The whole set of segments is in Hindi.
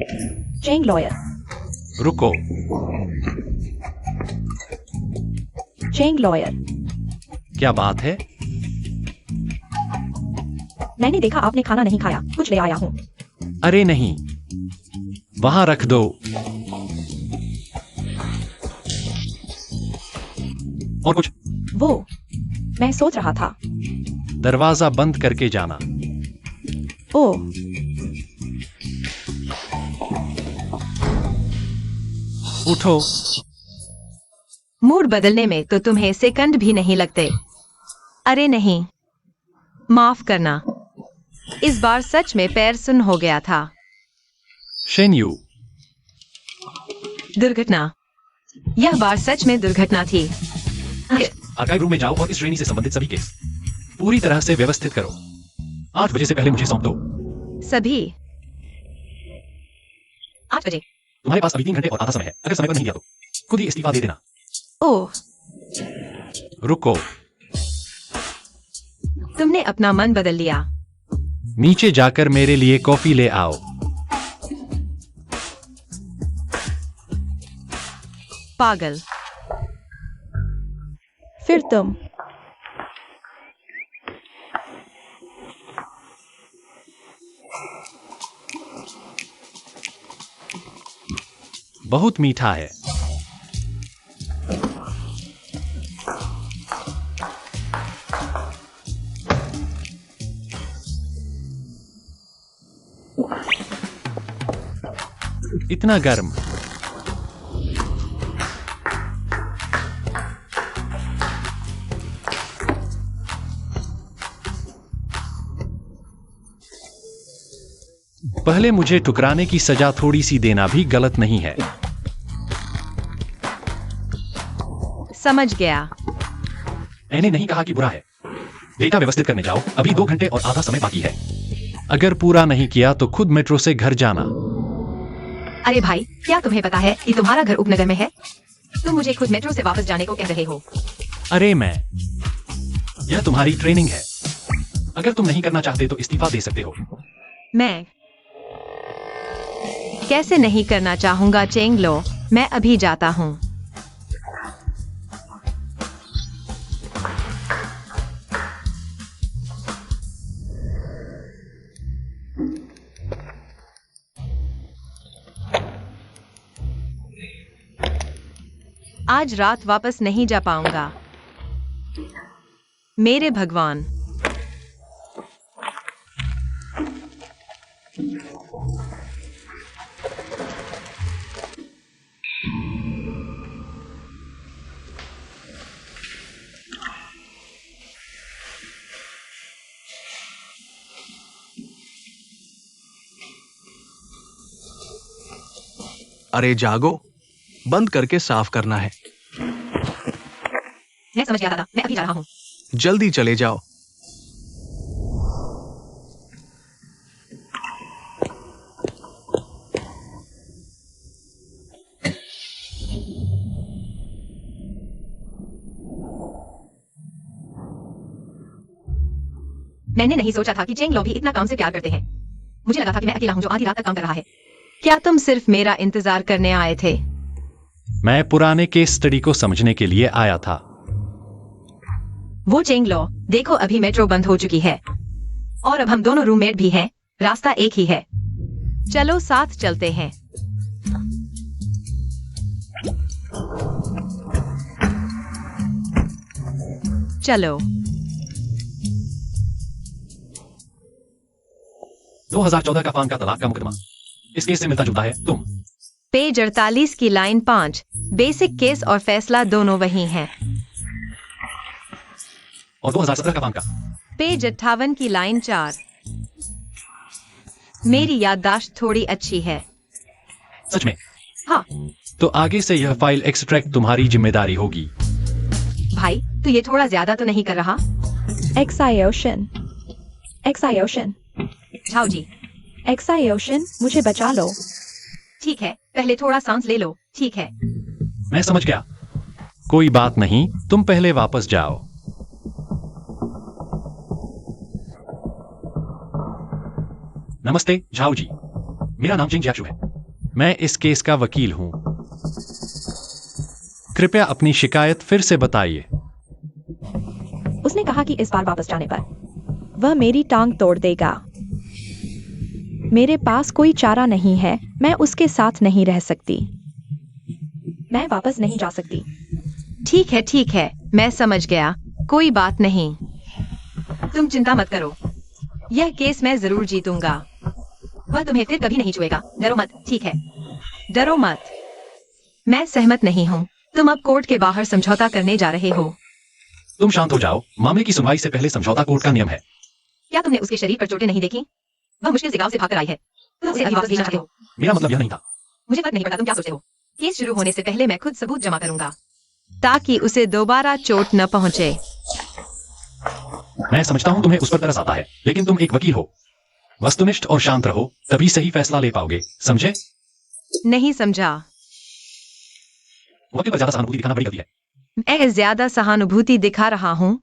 Cheng lawyer. रुको। Cheng lawyer. क्या बात है? मैंने देखा आपने खाना नहीं खाया, कुछ ले आया हूँ। अरे नहीं, वहां रख दो। और कुछ? वो मैं सोच रहा था। दरवाजा बंद करके जाना। ओह, उठो। मूड बदलने में तो तुम्हें सेकंड भी नहीं लगते। अरे नहीं, माफ करना, इस बार सच में पैर सुन हो गया था। शेन्यू, दुर्घटना, यह बार सच में दुर्घटना थी। आर्काइव रूम में जाओ और इस श्रेणी से संबंधित सभी केस पूरी तरह से व्यवस्थित करो। 8 बजे से पहले मुझे सौंप दो। सभी 8 बजे। तुम्हारे पास अभी 3 घंटे और आधा समय है। अगर समय पर नहीं दिया तो खुद ही इस्तीफा दे देना। ओह, रुको। तुमने अपना मन बदल लिया। नीचे जाकर मेरे लिए कॉफी ले आओ। पागल। फिर तुम। बहुत मीठा है। इतना गर्म। पहले मुझे ठुकराने की सजा थोड़ी सी देना भी गलत नहीं है। समझ गया। मैंने नहीं कहा कि बुरा है। डेटा व्यवस्थित करने जाओ, अभी 2 घंटे और आधा समय बाकी है। अगर पूरा नहीं किया तो खुद मेट्रो से घर जाना। अरे भाई, क्या तुम्हें पता है कि तुम्हारा घर उपनगर में है? तुम मुझे खुद मेट्रो से वापस जाने को कह रहे हो। अरे यह तुम्हारी ट्रेनिंग है। अगर तुम नहीं करना चाहते तो इस्तीफा दे सकते हो। मैं कैसे नहीं करना चाहूंगा चेंग लो, मैं अभी जाता हूँ। आज रात वापस नहीं जा पाऊंगा। मेरे भगवान। अरे जागो, बंद करके साफ करना है। मैं समझ गया था, मैं अभी जा रहा हूँ। जल्दी चले जाओ। मैंने नहीं सोचा था कि चेंग लो भी इतना काम से प्यार करते हैं। मुझे लगा था कि मैं अकेला हूँ जो आधी रात तक काम कर रहा है। क्या तुम सिर्फ मेरा इंतजार करने आए थे? मैं पुराने केस स्टडी को समझने के लिए आया था। वो चेंग लो, देखो अभी मेट्रो बंद हो चुकी है और अब हम दोनों रूममेट भी हैं। रास्ता एक ही है। चलो साथ चलते हैं। चलो। 2014 का पान का तलाक का मुकदमा इस केस से मिलता जुलता है। तुम पेज 48 की लाइन 5, बेसिक केस और फैसला दोनों वही हैं। और 2017 का पान का पेज 58 की लाइन 4। मेरी याददाश्त थोड़ी अच्छी है। सच में? हाँ तो आगे से यह फाइल एक्सट्रैक्ट तुम्हारी जिम्मेदारी होगी। भाई, तू ये थोड़ा ज्यादा तो नहीं कर रहा? एक्सायोशन, एक्सायोशन। झाओ जी, एक्सायोशन, मुझे बचा लो। ठीक है, पहले थोड़ा सांस ले लो। ठीक है, मैं समझ गया। कोई बात नहीं, तुम पहले वापस जाओ। नमस्ते झाओ जी, मेरा नाम जिंग जियाशु है। मैं इस केस का वकील हूं। कृपया अपनी शिकायत फिर से बताइए। उसने कहा कि इस बार वापस जाने पर वह मेरी टांग तोड़ देगा। मेरे पास कोई चारा नहीं है, मैं उसके साथ नहीं रह सकती। मैं वापस नहीं जा सकती। ठीक है, मैं समझ गया। कोई बात नहीं। तुम चिंता मत करो। यह केस मैं जरूर जीतूंगा। वह तुम्हें फिर कभी नहीं छुएगा। डरो मत, ठीक है? डरो मत। मैं सहमत नहीं हूँ। तुम अब कोर्ट के बाहर समझौता करने जा रहे हो। तुम शांत हो जाओ। मामले की सुनवाई से पहले समझौता कोर्ट का नियम है। क्या तुमने उसके शरीर पर चोटें नहीं देखी? वह मुश्किल से गांव से भागकर आई है। तुम उसे अभी वापस भेजना चाहते हो? मेरा मतलब यह नहीं था। मुझे फर्क नहीं पड़ता तुम क्या सोचते हो। केस शुरू होने से पहले मैं खुद सबूत जमा करूंगा ताकि उसे दोबारा चोट न पहुंचे। मैं समझता हूं तुम्हें उस पर तरस आता है, लेकिन तुम एक वकील हो। वस्तुनिष्ठ और शांत रहो, तभी सही फैसला ले पाओगे। समझे? नहीं समझा। वकील पर ज्यादा सहानुभूति दिखाना बड़ी गलती है। मैं ज्यादा सहानुभूति दिखा रहा हूँ।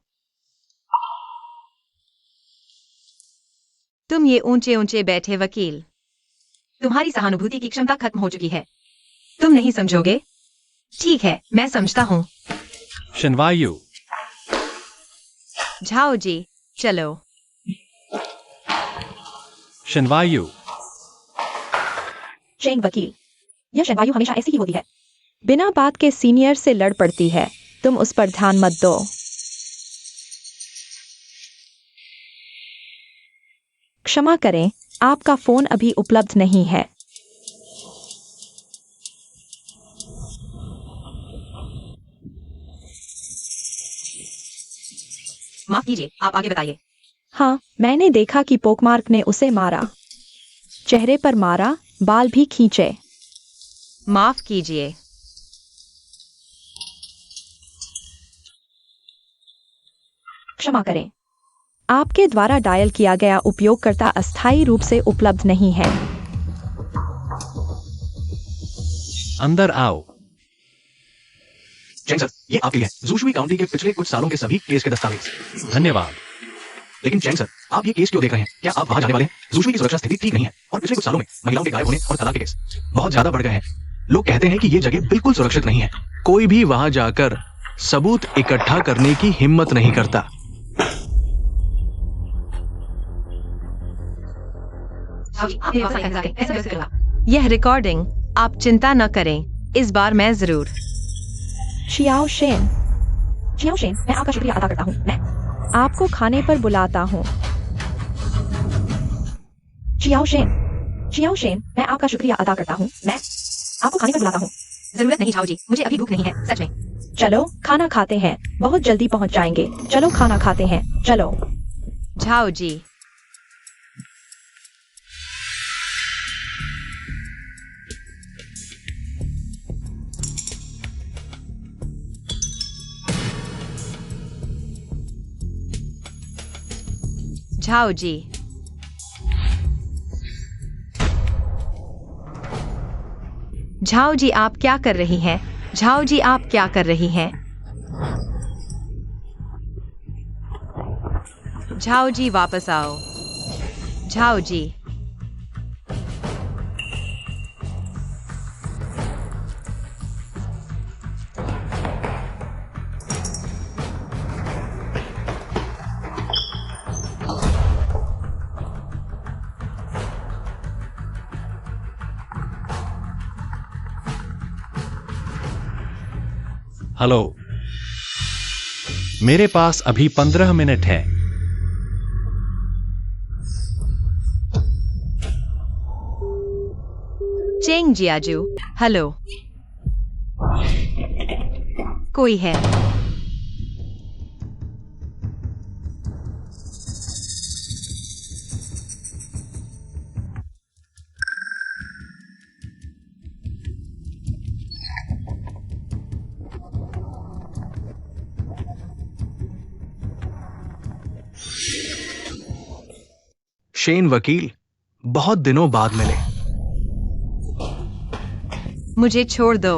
तुम ये ऊंचे ऊंचे बैठे वकील, तुम्हारी सहानुभूति की क्षमता खत्म हो चुकी है। तुम नहीं समझोगे? ठीक है, मैं समझता हूँ। शिनवायु। झाओ जी, चलो। शिनवायु। शेन वकील, यह शनवायु हमेशा ऐसी ही होती है। बिना बात के सीनियर से लड़ पड़ती है। तुम उस पर ध्यान मत दो। क्षमा करें, आपका फोन अभी उपलब्ध नहीं है। माफ कीजिए, आप आगे बताइए। हाँ, मैंने देखा कि पोकमार्क ने उसे मारा। चेहरे पर मारा, बाल भी खींचे। माफ कीजिए। क्षमा करें, आपके द्वारा डायल किया गया उपयोगकर्ता अस्थायी रूप से उपलब्ध नहीं है। अंदर आओ। चेंग सर, ये आपके लिए है। जूशुई काउंटी के पिछले कुछ सालों के सभी केस के दस्तावेज। धन्यवाद। लेकिन चेंग सर, आप ये केस क्यों देख रहे हैं? क्या आप वहां जाने वाले हैं? जूशुई की सुरक्षा स्थिति ठीक नहीं है और पिछले कुछ सालों में महिलाओं के गायब होने और तलाक के केस बहुत ज्यादा बढ़ गए हैं। लोग कहते हैं कि ये जगह बिल्कुल सुरक्षित नहीं है। कोई भी वहां जाकर सबूत इकट्ठा करने की हिम्मत नहीं करता। यह रिकॉर्डिंग, आप चिंता न करें, इस बार मैं जरूर। चियाओ शेन, मैं आपका शुक्रिया अदा करता हूँ। मैं आपको खाने पर बुलाता हूँ। चियाओ शेन, मैं आपका शुक्रिया अदा करता हूँ। मैं आपको खाने पर बुलाता हूँ। जरूरत नहीं झाओ जी, मुझे अभी भूख नहीं है, सच में। चलो खाना खाते हैं, बहुत जल्दी पहुँच जाएंगे। चलो खाना खाते हैं, चलो। झाओ जी। झाओ जी। झाओ जी, आप क्या कर रही हैं? झाओ जी, आप क्या कर रही हैं? झाओ जी, वापस आओ। झाओ जी। हेलो, मेरे पास अभी 15 मिनट है। Cheng Jiaju, hello. कोई है? शेन वकील, बहुत दिनों बाद मिले। मुझे छोड़ दो।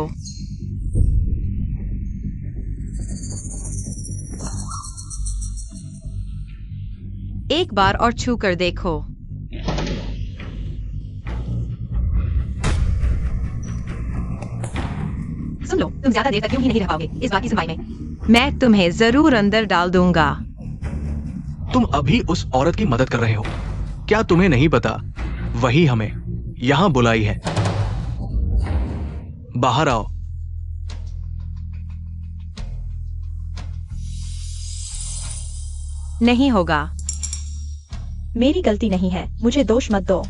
एक बार और छू कर देखो। सुन लो, तुम ज्यादा देर तक क्यों ही नहीं रह पाओगे इस बात की सुनवाई में। मैं तुम्हें जरूर अंदर डाल दूंगा। तुम अभी उस औरत की मदद कर रहे हो। क्या तुम्हें नहीं पता वही हमें यहां बुलाई है? बाहर आओ। नहीं होगा। मेरी गलती नहीं है, मुझे दोष मत दो।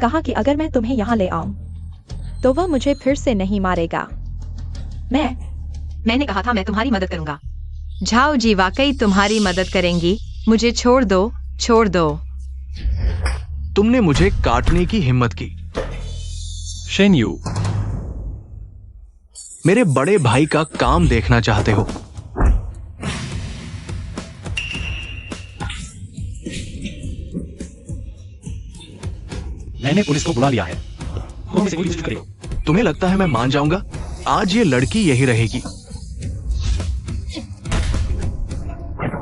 कहा कि अगर मैं तुम्हें यहाँ ले आऊं तो वह मुझे फिर से नहीं मारेगा। मैंने कहा था मैं तुम्हारी मदद करूंगा। झाओ जी वाकई तुम्हारी मदद करेंगी। मुझे छोड़ दो, छोड़ दो। तुमने मुझे काटने की हिम्मत की। शेन यू, मेरे बड़े भाई का काम देखना चाहते हो? मैंने पुलिस को बुला लिया है। तुम इसे कोई कुछ करेगा। तुम्हें लगता है मैं मान जाऊंगा? आज ये लड़की यही रहेगी।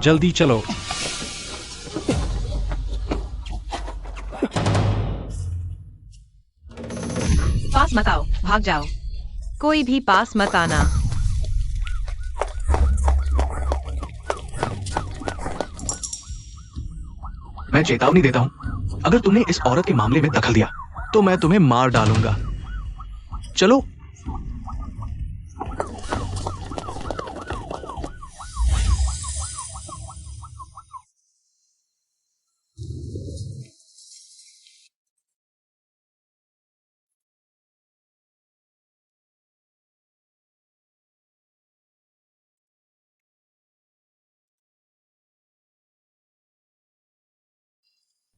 जल्दी चलो। पास मत आओ, भाग जाओ। कोई भी पास मत आना। मैं चेतावनी देता हूं, अगर तुमने इस औरत के मामले में दखल दिया तो मैं तुम्हें मार डालूंगा। चलो।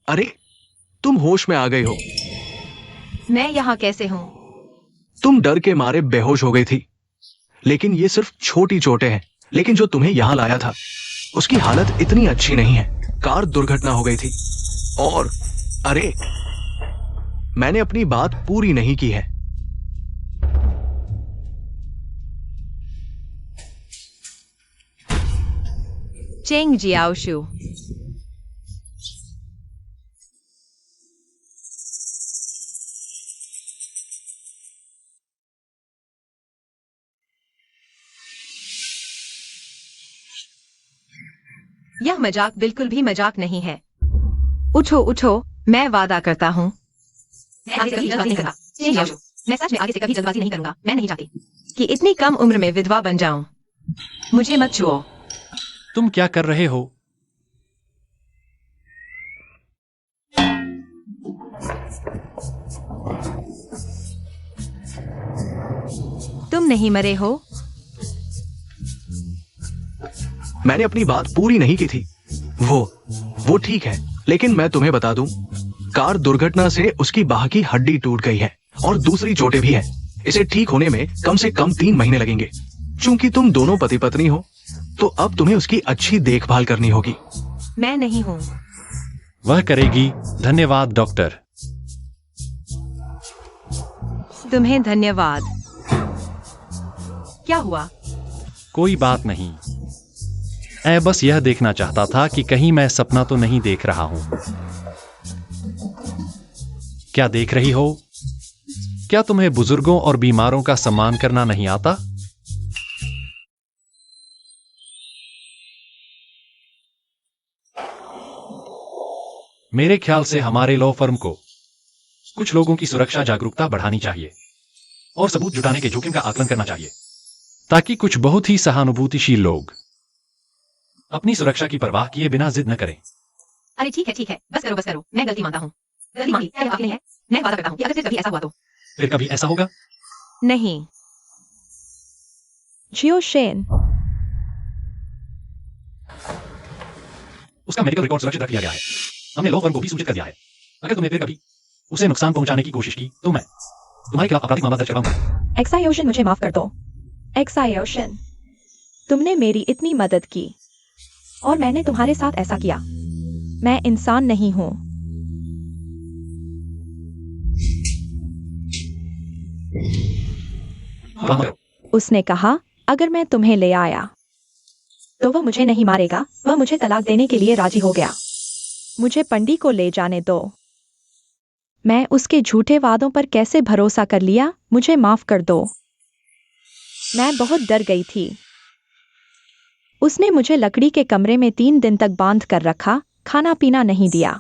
अरे, तुम होश में आ गई हो। मैं यहाँ कैसे हूँ? तुम डर के मारे बेहोश हो गई थी, लेकिन ये सिर्फ छोटी चोटें हैं। लेकिन जो तुम्हें यहां लाया था उसकी हालत इतनी अच्छी नहीं है। कार दुर्घटना हो गई थी। और अरे, मैंने अपनी बात पूरी नहीं की है। चेंग जियाओशु। यह मजाक बिल्कुल भी मजाक नहीं है। उठो उठो, मैं वादा करता हूँ मैं आगे से कभी जल्दबाजी नहीं करूंगा। मैं सच में आगे से कभी जल्दबाजी नहीं करूंगा। मैं नहीं चाहती कि इतनी कम उम्र में विधवा बन जाऊं। मुझे मत छुओ। तुम क्या कर रहे हो? तुम नहीं मरे हो। मैंने अपनी बात पूरी नहीं की थी। वो ठीक है, लेकिन मैं तुम्हें बता दूं, कार दुर्घटना से उसकी बाह की हड्डी टूट गई है और दूसरी चोटें भी हैं। इसे ठीक होने में कम से कम 3 महीने लगेंगे। चूंकि तुम दोनों पति पत्नी हो तो अब तुम्हें उसकी अच्छी देखभाल करनी होगी। मैं नहीं हूँ। वह करेगी। धन्यवाद डॉक्टर। तुम्हें धन्यवाद। क्या हुआ? कोई बात नहीं। मैं बस यह देखना चाहता था कि कहीं मैं सपना तो नहीं देख रहा हूं। क्या देख रही हो? क्या तुम्हें बुजुर्गों और बीमारों का सम्मान करना नहीं आता? मेरे ख्याल से हमारे लॉ फर्म को कुछ लोगों की सुरक्षा जागरूकता बढ़ानी चाहिए और सबूत जुटाने के जोखिम का आकलन करना चाहिए, ताकि कुछ बहुत ही सहानुभूतिशील लोग अपनी सुरक्षा की परवाह किए बिना जिद न करें। अरे ठीक है, बस करो। मैं गलती मानता हूँ। गलती मान ली, क्या काफी नहीं है? मैं वादा करता हूँ कि अगर फिर कभी ऐसा हुआ तो। फिर कभी ऐसा होगा? नहीं। जियो शेन, उसका मेडिकल रिकॉर्ड सुरक्षित रख लिया गया है। हमने लॉ फर्म को भी सूचित कर दिया है। अगर तुमने फिर कभी उसे नुकसान पहुंचाने की कोशिश की तो मैं तुम्हारे खिलाफ आपराधिक मामला दर्ज करवाऊंगा। एक्सायोशन, मुझे माफ कर दो। एक्सायोशन, तुमने मेरी इतनी मदद की और मैंने तुम्हारे साथ ऐसा किया। मैं इंसान नहीं हूं। उसने कहा, अगर मैं तुम्हें ले आया तो वह मुझे नहीं मारेगा। वह मुझे तलाक देने के लिए राजी हो गया। मुझे पंडित को ले जाने दो। मैं उसके झूठे वादों पर कैसे भरोसा कर लिया? मुझे माफ कर दो। मैं बहुत डर गई थी। उसने मुझे लकड़ी के कमरे में 3 दिन तक बांध कर रखा, खाना पीना नहीं दिया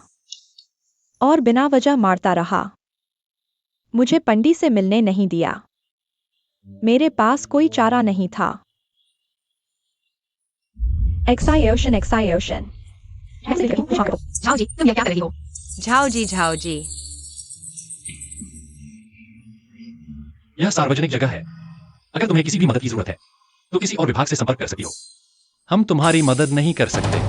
और बिना वजह मारता रहा। मुझे पंडित से मिलने नहीं दिया। मेरे पास कोई चारा नहीं था। एक्साइओशन एक्साइओशन। झाओ जी, तुम यहाँ क्या कर रही हो? झाओ जी, झाओ जी। यह सार्वजनिक जगह है। अगर तुम्हें किसी भी मदद की जरूरत है तो किसी और विभाग से संपर्क कर सकती हो। हम तुम्हारी मदद नहीं कर सकते।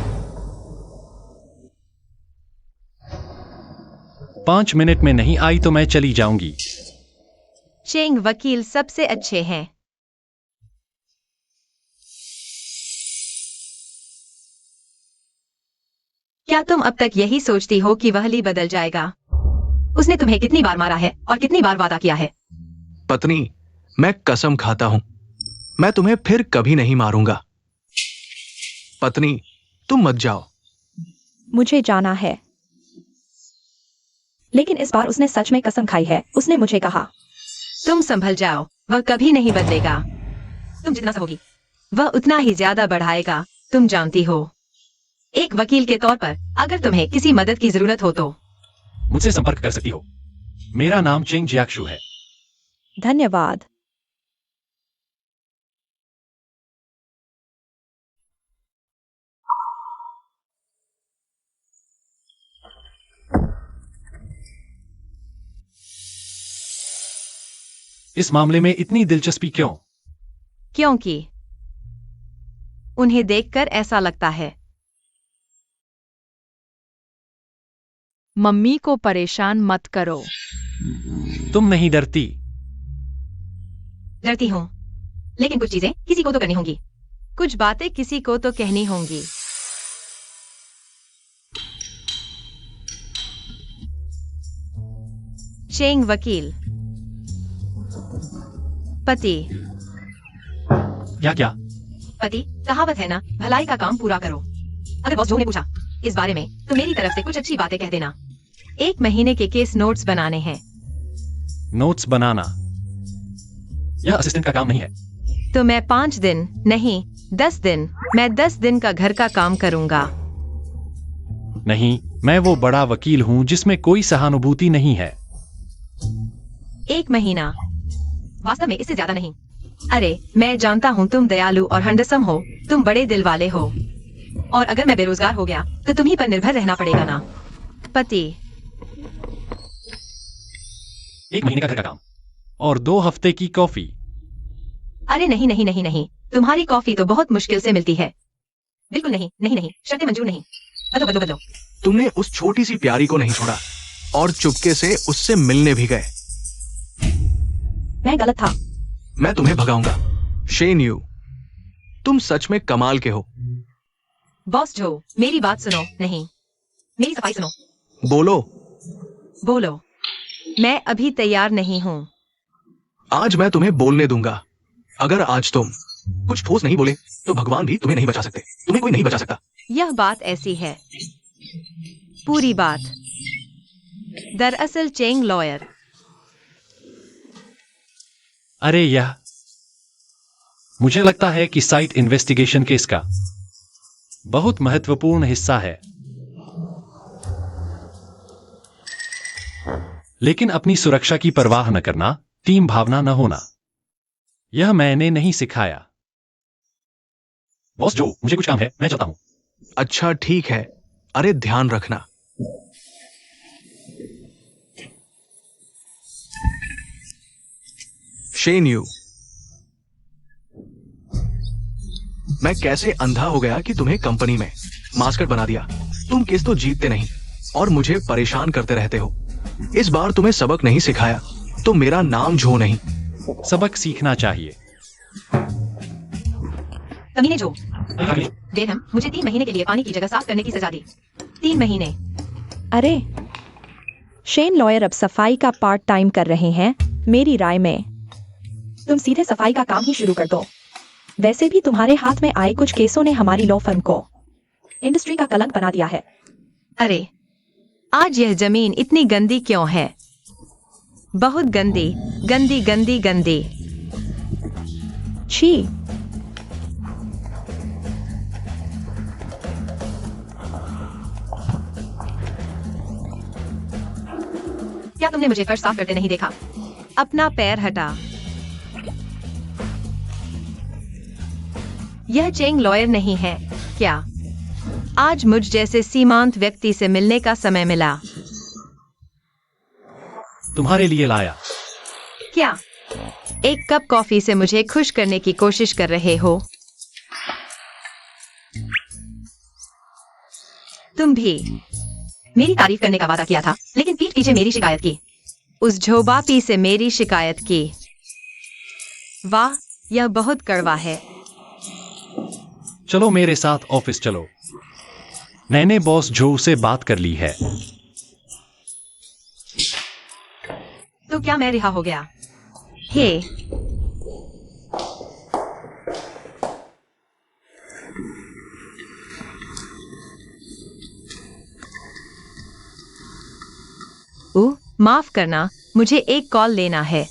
5 मिनट में नहीं आई तो मैं चली जाऊंगी। चेंग वकील सबसे अच्छे हैं। क्या तुम अब तक यही सोचती हो कि वह ली बदल जाएगा? उसने तुम्हें कितनी बार मारा है और कितनी बार वादा किया है? पत्नी, मैं कसम खाता हूं, मैं तुम्हें फिर कभी नहीं मारूंगा। पत्नी, तुम मत जाओ। मुझे जाना है। लेकिन इस बार उसने सच में कसम खाई है। उसने मुझे कहा, तुम संभल जाओ, वह कभी नहीं बदलेगा। तुम जितना सहोगी वह उतना ही ज्यादा बढ़ाएगा, तुम जानती हो। एक वकील के तौर पर अगर तुम्हें किसी मदद की जरूरत हो तो मुझसे संपर्क कर सकती हो। मेरा नाम चेंग जियाक्शु है। धन्यवाद। इस मामले में इतनी दिलचस्पी क्यों? क्योंकि उन्हें देखकर ऐसा लगता है। मम्मी को परेशान मत करो। तुम नहीं डरती? डरती हूँ, लेकिन कुछ चीजें किसी को तो करनी होंगी। कुछ बातें किसी को तो कहनी होंगी। चेंग वकील। पति। क्या? पति, कहावत है ना, भलाई का काम पूरा करो। अगर बॉस जो ने पूछा इस बारे में तो मेरी तरफ से कुछ अच्छी बातें कह देना। 1 महीने के केस नोट्स बनाने हैं। नोट्स बनाना यह असिस्टेंट का काम नहीं है। तो मैं 5 दिन नहीं 10 दिन, मैं 10 दिन का घर का काम करूंगा। नहीं, मैं वो बड़ा वकील हूं जिसमें कोई सहानुभूति नहीं है। 1 महीना, वास्तव में इससे ज्यादा नहीं। अरे मैं जानता हूँ तुम दयालु और हैंडसम हो, तुम बड़े दिल वाले हो, और अगर मैं बेरोजगार हो गया तो तुम्ही पर निर्भर रहना पड़ेगा ना। पति। 1 महीने का घर का काम और 2 हफ्ते की कॉफी। अरे नहीं नहीं नहीं नहीं, तुम्हारी कॉफी तो बहुत मुश्किल से मिलती है। बिल्कुल नहीं नहीं नहीं, शर्तें मंजूर नहीं। बदलो बदलो बदलो। तुमने उस छोटी सी प्यारी को नहीं छोड़ा और चुपके से उससे मिलने भी गए। मैं गलत था। मैं तुम्हें भगाऊंगा। शेन यू, तुम सच में कमाल के हो। बॉस जो, मेरी बात सुनो। नहीं, मेरी सफाई सुनो। बोलो। बोलो। मैं अभी तैयार नहीं हूँ। आज मैं तुम्हें बोलने दूंगा। अगर आज तुम कुछ ठोस नहीं बोले तो भगवान भी तुम्हें नहीं बचा सकते। तुम्हें कोई नहीं बचा सकता। यह बात ऐसी है, पूरी बात। दरअसल चेंग लॉयर। अरे यह मुझे लगता है कि साइट इन्वेस्टिगेशन केस का बहुत महत्वपूर्ण हिस्सा है। लेकिन अपनी सुरक्षा की परवाह न करना, टीम भावना न होना, यह मैंने नहीं सिखाया। बॉस जो, मुझे कुछ काम है, मैं चलता हूं। अच्छा ठीक है। अरे ध्यान रखना। शेन यू, मैं कैसे अंधा हो गया कि तुम्हें कंपनी में मास्कट बना दिया। तुम केस तो जीतते नहीं और मुझे परेशान करते रहते हो। इस बार तुम्हें सबक नहीं सिखाया तो मेरा नाम जो नहीं। सबक सीखना चाहिए। कमीने जो, बेरहम, मुझे 3 महीने के लिए पानी की जगह साफ करने की सजा दी। 3 महीने। अरे शेन लॉयर अब सफाई का पार्ट टाइम कर रहे हैं। मेरी राय में तुम सीधे सफाई का काम ही शुरू कर दो। वैसे भी तुम्हारे हाथ में आए कुछ केसों ने हमारी लॉ फर्म को इंडस्ट्री का कलंक बना दिया है। अरे आज यह जमीन इतनी गंदी क्यों है? बहुत गंदी गंदी गंदी गंदी। छी। क्या तुमने मुझे फर्श साफ करते नहीं देखा? अपना पैर हटा। यह चेंग लॉयर नहीं है क्या? आज मुझ जैसे सीमांत व्यक्ति से मिलने का समय मिला। तुम्हारे लिए लाया। क्या? एक कप कॉफी से मुझे खुश करने की कोशिश कर रहे हो? तुम भी मेरी तारीफ करने का वादा किया था, लेकिन पीठ पीछे मेरी शिकायत की। उस झोबापी से मेरी शिकायत की। वाह, यह बहुत कड़वा है। चलो मेरे साथ ऑफिस चलो। मैंने बॉस जो से बात कर ली है। तो क्या मैं रिहा हो गया? हे, माफ करना, मुझे एक कॉल लेना है।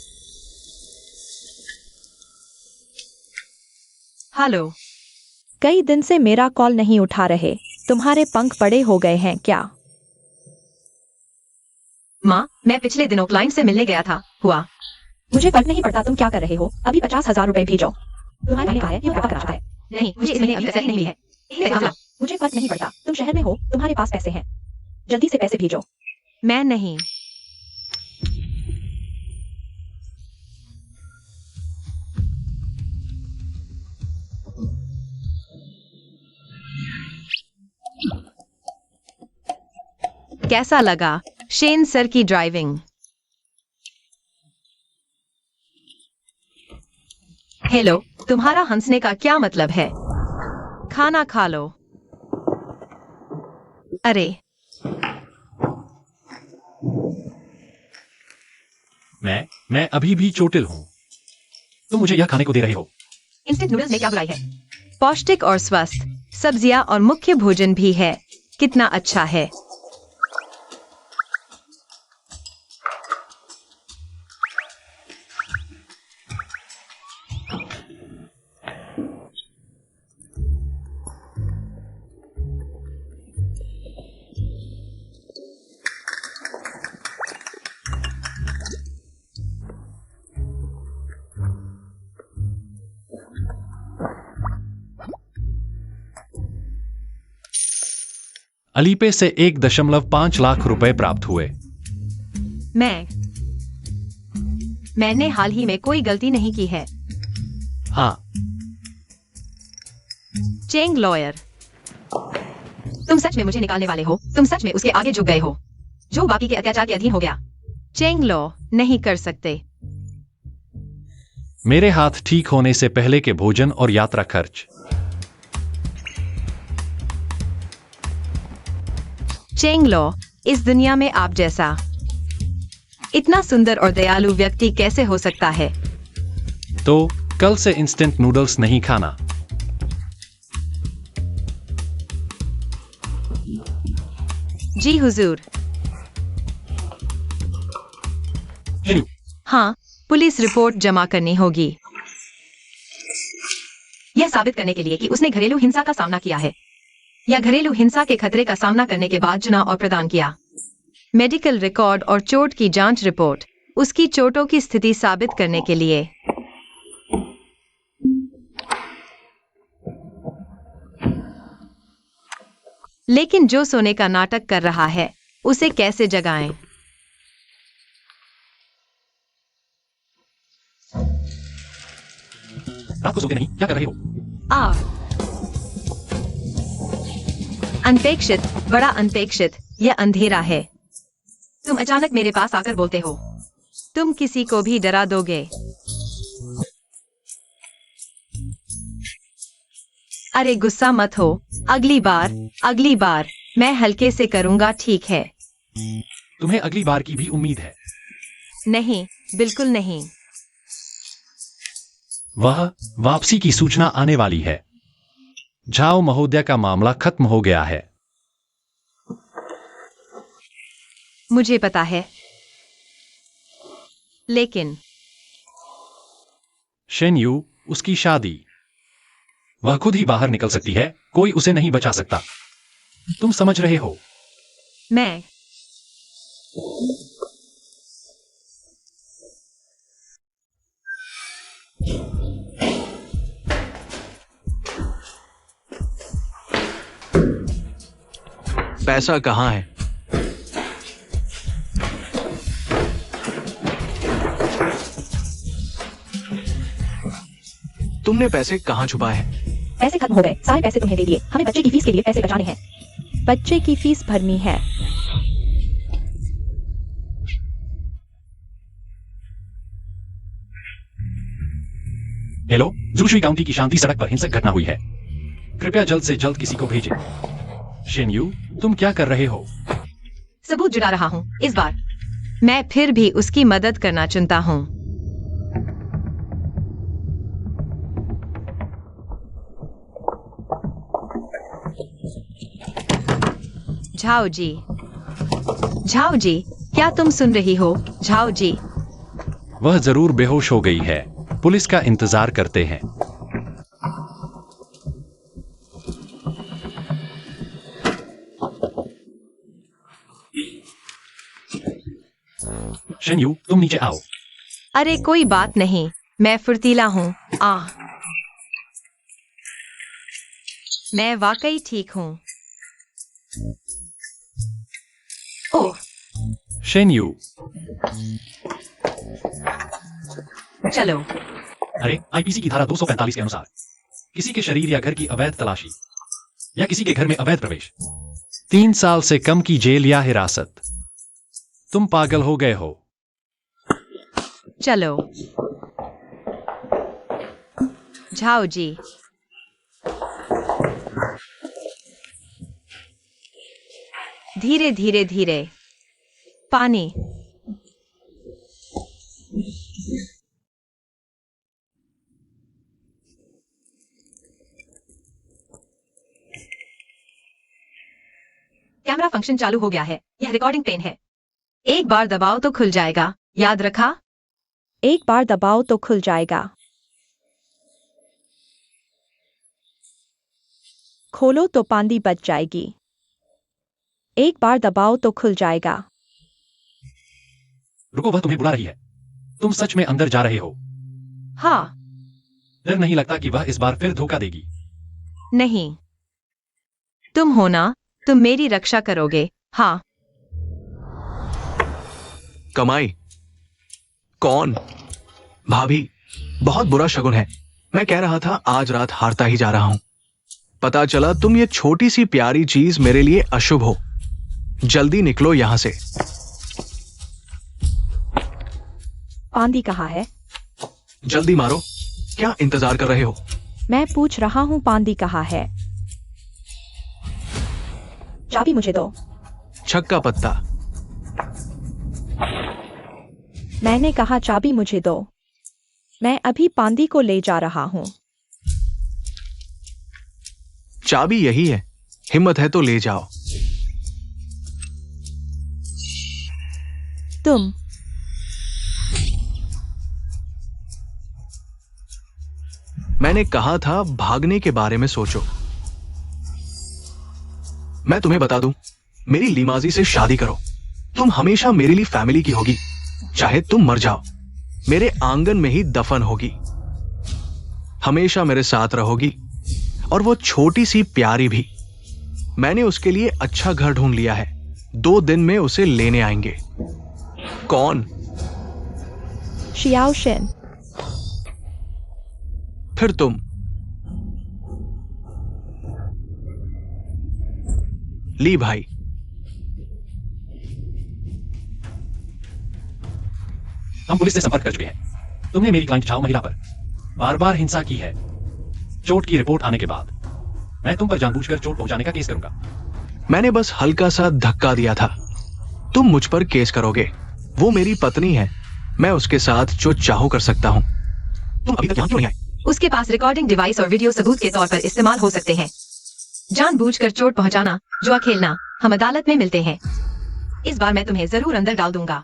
हेलो। कई दिन से मेरा कॉल नहीं उठा रहे। तुम्हारे पंख बड़े हो गए हैं क्या? माँ, मैं पिछले दिनों क्लाइंट से मिलने गया था। हुआ? मुझे फर्क नहीं पड़ता तुम क्या कर रहे हो। अभी 50,000 रुपए भेजो। तुम्हारे भाई का है, ये पैसा कराता है। नहीं, मुझे इस महीने अभी तसल्ली नहीं मिली है। मुझे फर्क नहीं पड़ता, तुम शहर में हो, तुम्हारे पास पैसे हैं। जल्दी से पैसे भेजो। मैं नहीं। कैसा लगा शेन सर की ड्राइविंग? हेलो, तुम्हारा हंसने का क्या मतलब है? खाना खा लो। अरे, मैं अभी भी चोटिल हूँ। तुम मुझे यह खाने को दे रहे हो। इंस्टेंट नूडल्स में क्या बुराई है? पौष्टिक और स्वस्थ सब्जियां और मुख्य भोजन भी है। कितना अच्छा है। अलीपे से 1.5 लाख रुपए प्राप्त हुए। मैंने हाल ही में कोई गलती नहीं की है। हाँ। चेंग लॉयर, तुम सच में मुझे निकालने वाले हो? तुम सच में उसके आगे झुक गए हो? जो बाकी के अत्याचार के अधीन हो गया। चेंग लॉ नहीं कर सकते। मेरे हाथ ठीक होने से पहले के भोजन और यात्रा खर्च। चेंग लॉ, इस दुनिया में आप जैसा इतना सुंदर और दयालु व्यक्ति कैसे हो सकता है? तो कल से इंस्टेंट नूडल्स नहीं खाना। जी हुजूर। हाँ, पुलिस रिपोर्ट जमा करनी होगी। यह साबित करने के लिए कि उसने घरेलू हिंसा का सामना किया है या घरेलू हिंसा के खतरे का सामना करने के बाद चुना और प्रदान किया। मेडिकल रिकॉर्ड और चोट की जांच रिपोर्ट उसकी चोटों की स्थिति साबित करने के लिए। लेकिन जो सोने का नाटक कर रहा है उसे कैसे जगाएं? रात को सोते नहीं, क्या कर रहे हो? अनपेक्षित, बड़ा अनपेक्षित, यह अंधेरा है। तुम अचानक मेरे पास आकर बोलते हो। तुम किसी को भी डरा दोगे। अरे गुस्सा मत हो। अगली बार मैं हल्के से करूंगा, ठीक है? तुम्हें अगली बार की भी उम्मीद है? नहीं, बिल्कुल नहीं। वह वापसी की सूचना आने वाली है। झाओ महोदय का मामला खत्म हो गया है। मुझे पता है, लेकिन शेन यू, उसकी शादी। वह खुद ही बाहर निकल सकती है, कोई उसे नहीं बचा सकता। तुम समझ रहे हो? मैं पैसा कहाँ है? तुमने पैसे कहाँ छुपाए हैं? पैसे खत्म हो गए, सारे पैसे तुम्हें दे दिए। हमें बच्चे की फीस के लिए पैसे बचाने हैं। बच्चे की फीस भरनी है। हेलो, जूशुई काउंटी की शांति सड़क पर हिंसक घटना हुई है। कृपया जल्द से जल्द किसी को भेजें। शेनयू, तुम क्या कर रहे हो? सबूत जुटा रहा हूँ। इस बार मैं फिर भी उसकी मदद करना चुनता हूँ। झाओ जी, झाओ जी, क्या तुम सुन रही हो? झाओ जी, वह जरूर बेहोश हो गई है। पुलिस का इंतजार करते हैं। शेनयू, तुम नीचे आओ। अरे कोई बात नहीं, मैं फुर्तीला हूँ। मैं वाकई ठीक हूँ। ओह, शेनयू, चलो। अरे, आईपीसी की धारा 245 के अनुसार किसी के शरीर या घर की अवैध तलाशी या किसी के घर में अवैध प्रवेश 3 साल से कम की जेल या हिरासत। तुम पागल हो गए हो। चलो। झाओ जी, धीरे धीरे धीरे। पानी। कैमरा फंक्शन चालू हो गया है। यह रिकॉर्डिंग पेन है। एक बार दबाओ तो खुल जाएगा। याद रखा? एक बार दबाओ तो खुल जाएगा। खोलो तो पांदी बच जाएगी। एक बार दबाओ तो खुल जाएगा। रुको, वह तुम्हें बुला रही है। तुम सच में अंदर जा रहे हो? हाँ। डर नहीं लगता कि वह इस बार फिर धोखा देगी? नहीं, तुम हो ना, तुम मेरी रक्षा करोगे। हाँ। कमाई? कौन? भाभी, बहुत बुरा शगुन है। मैं कह रहा था आज रात हारता ही जा रहा हूं। पता चला तुम ये छोटी सी प्यारी चीज मेरे लिए अशुभ हो। जल्दी निकलो यहां से। पांदी कहाँ है? जल्दी मारो। क्या इंतजार कर रहे हो? मैं पूछ रहा हूँ पांदी कहाँ है? चाबी मुझे दो। छक्का पत्ता। मैंने कहा चाबी मुझे दो। मैं अभी पांदी को ले जा रहा हूँ। चाबी यही है, हिम्मत है तो ले जाओ। तुम मैंने कहा था भागने के बारे में सोचो। मैं तुम्हें बता दूं, मेरी लीमाजी से शादी करो। तुम हमेशा मेरे लिए फैमिली की होगी। चाहे तुम मर जाओ, मेरे आंगन में ही दफन होगी। हमेशा मेरे साथ रहोगी। और वो छोटी सी प्यारी भी। मैंने उसके लिए अच्छा घर ढूंढ लिया है। 2 दिन में उसे लेने आएंगे। कौन? शियाओशिन। फिर तुम। ली भाई। हम पुलिस से संपर्क कर चुके हैं। तुमने मेरी क्लाइंट झाओ महिला पर बार बार हिंसा की है। चोट की रिपोर्ट आने के बाद मैं तुम पर जानबूझकर चोट पहुंचाने का केस करूंगा। मैंने बस हल्का सा धक्का दिया था। तुम मुझ पर केस करोगे। वो मेरी पत्नी है। मैं उसके साथ जो चाहूं कर सकता हूं। तुम अभी तक यहां क्यों नहीं आए? उसके पास रिकॉर्डिंग डिवाइस और वीडियो सबूत के तौर पर इस्तेमाल हो सकते हैं। जानबूझकर चोट पहुंचाना, जुआ खेलना, हम अदालत में मिलते हैं। इस बार मैं तुम्हें जरूर अंदर डाल दूंगा।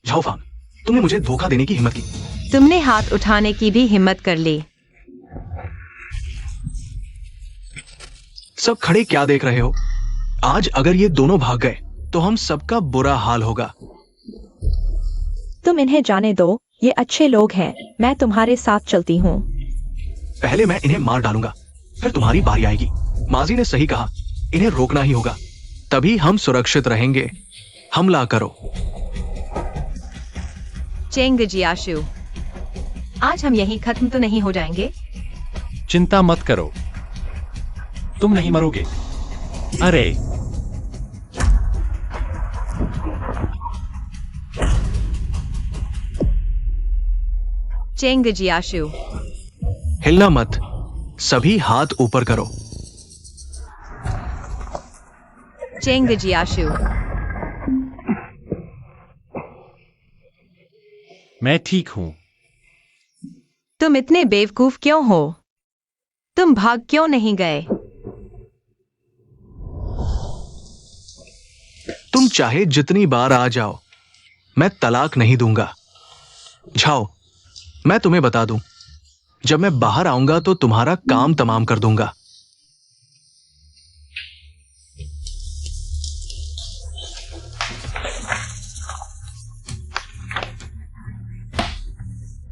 झाओ फांग, तुमने मुझे धोखा देने की हिम्मत की। तुमने हाथ उठाने की भी हिम्मत कर ली। सब खड़े क्या देख रहे हो? आज अगर ये दोनों भाग गए तो हम सबका बुरा हाल होगा। तुम इन्हें जाने दो, ये अच्छे लोग हैं, मैं तुम्हारे साथ चलती हूँ। पहले मैं इन्हें मार डालूंगा, फिर तुम्हारी बारी आएगी। माजी ने सही कहा, इन्हें रोकना ही होगा, तभी हम सुरक्षित रहेंगे। हमला करो। चेंग जियाशु, आज हम यहीं खत्म तो नहीं हो जाएंगे? चिंता मत करो, तुम नहीं मरोगे। अरे चेंग जियाशु, हिलना मत, सभी हाथ ऊपर करो। चेंग जियाशु, मैं ठीक हूं। तुम इतने बेवकूफ क्यों हो? तुम भाग क्यों नहीं गए? तुम चाहे जितनी बार आ जाओ, मैं तलाक नहीं दूंगा। जाओ, मैं तुम्हें बता दूं, जब मैं बाहर आऊंगा तो तुम्हारा काम तमाम कर दूंगा।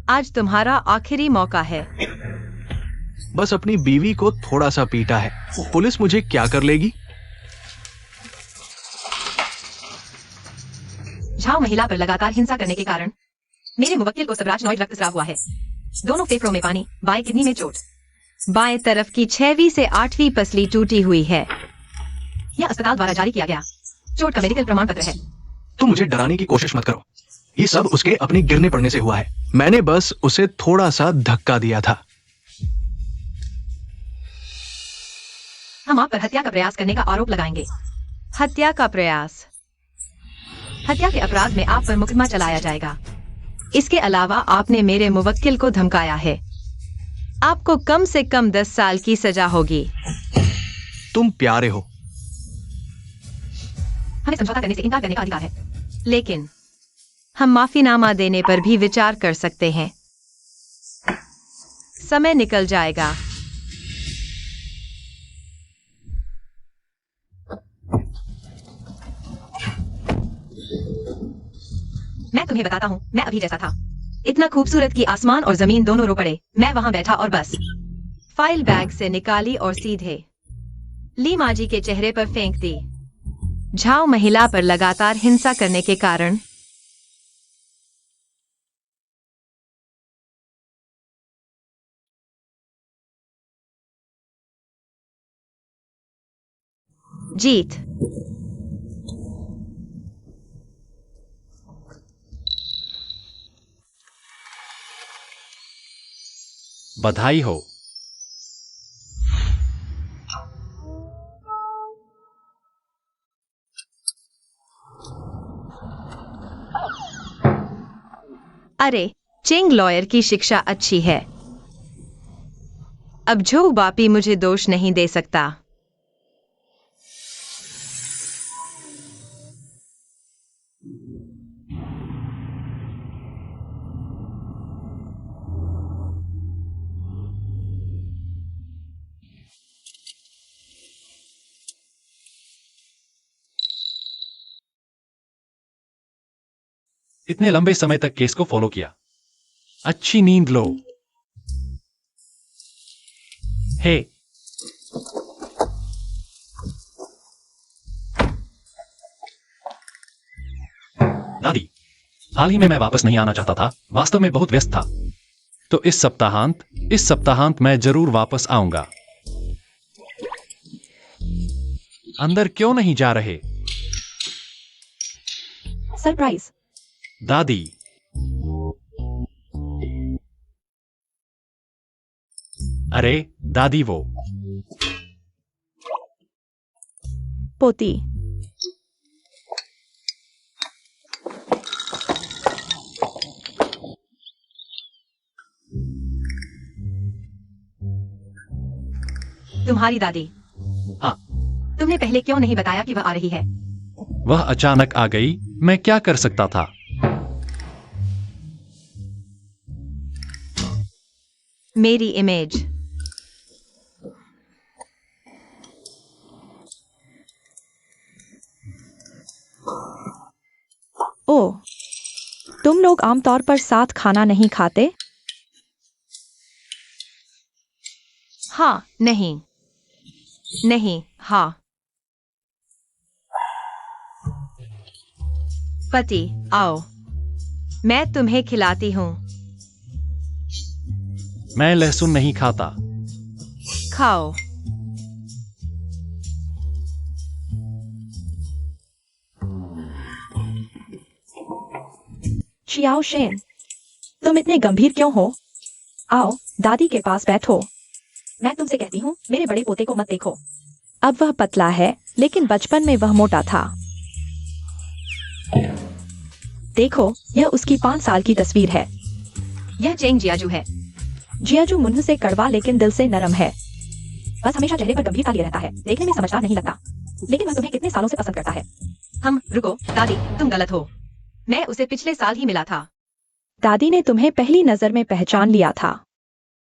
आज तुम्हारा आखिरी मौका है। बस अपनी बीवी को थोड़ा सा पीटा है, पुलिस मुझे क्या कर लेगी? झाओ महिला पर लगातार हिंसा करने के कारण मेरे मुवक्किल को सबराजनॉइड रक्तस्राव हुआ है। दोनों फेफड़ों में पानी, बाएं किडनी में चोट। बाएं तरफ की 6वीं से 8वीं पसली टूटी हुई है। यह अस्पताल द्वारा जारी किया गया चोट का मेडिकल प्रमाण पत्र है। तुम मुझे डराने की कोशिश मत करो, ये सब उसके अपने गिरने पड़ने से हुआ है। मैंने बस उसे थोड़ा सा धक्का दिया था। हम आप पर हत्या का प्रयास करने का आरोप लगाएंगे। हत्या का प्रयास? हत्या के अपराध में आप पर मुकदमा चलाया जाएगा। इसके अलावा आपने मेरे मुवक्किल को धमकाया है। आपको कम से कम 10 साल की सजा होगी। तुम प्यारे हो। हमें समझौता करने से इनकार करने का अधिकार है, लेकिन हम माफीनामा देने पर भी विचार कर सकते हैं। समय निकल जाएगा। मैं तुम्हें बताता हूँ, मैं अभी जैसा था। इतना खूबसूरत कि आसमान और जमीन दोनों रो पड़े। मैं वहां बैठा और बस फाइल बैग से निकाली और सीधे ली माजी के चेहरे पर फेंक दी। झाओ महिला पर लगातार हिंसा करने के कारण जीत। बधाई हो। अरे, चेंग लॉयर की शिक्षा अच्छी है। अब जो बापी मुझे दोष नहीं दे सकता। इतने लंबे समय तक केस को फॉलो किया। अच्छी नींद लो। हे, दादी, हाल ही में मैं वापस नहीं आना चाहता था, वास्तव में बहुत व्यस्त था। तो इस सप्ताहांत मैं जरूर वापस आऊंगा। अंदर क्यों नहीं जा रहे? सरप्राइज। दादी, अरे दादी, वो पोती। तुम्हारी दादी। हाँ। तुमने पहले क्यों नहीं बताया कि वह आ रही है? वह अचानक आ गई, मैं क्या कर सकता था? मेरी इमेज। ओह, तुम लोग आमतौर पर साथ खाना नहीं खाते? हाँ, नहीं। नहीं, हाँ। पति, आओ। मैं तुम्हें खिलाती हूँ। मैं लहसुन नहीं खाता। खाओ। चियाओ शेन, तुम इतने गंभीर क्यों हो? आओ, दादी के पास बैठो। मैं तुमसे कहती हूँ, मेरे बड़े पोते को मत देखो। अब वह पतला है, लेकिन बचपन में वह मोटा था। देखो, यह उसकी 5 साल की तस्वीर है। यह चेंग जियाजू है। जियाजू मुंह से कड़वा लेकिन दिल से नरम है। बस हमेशा चेहरे पर गंभीरता लिए रहता है, देखने में समझदार नहीं लगता। लेकिन वह तुम्हें कितने सालों से पसंद करता है। रुको, दादी, तुम गलत हो। मैं उसे पिछले साल ही मिला था। दादी ने तुम्हें पहली नजर में पहचान लिया था।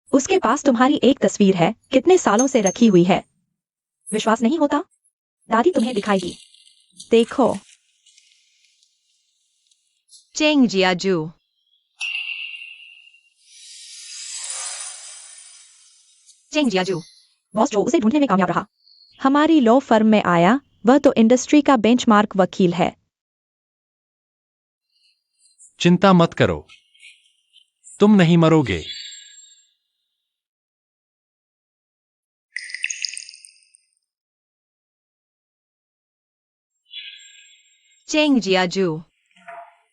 उसके पास तुम्हारी एक तस्वीर है, कितने सालों से रखी हुई है। विश्वास नहीं होता? दादी तुम्हें दिखाएगी। देखो। चेंग जियाजू। चेंग जियाजू। बॉस जो उसे ढूंढने में कामयाब रहा। हमारी लॉ फर्म में आया, वह तो इंडस्ट्री का बेंचमार्क वकील है। चिंता मत करो, तुम नहीं मरोगे। चेंग जियाजू।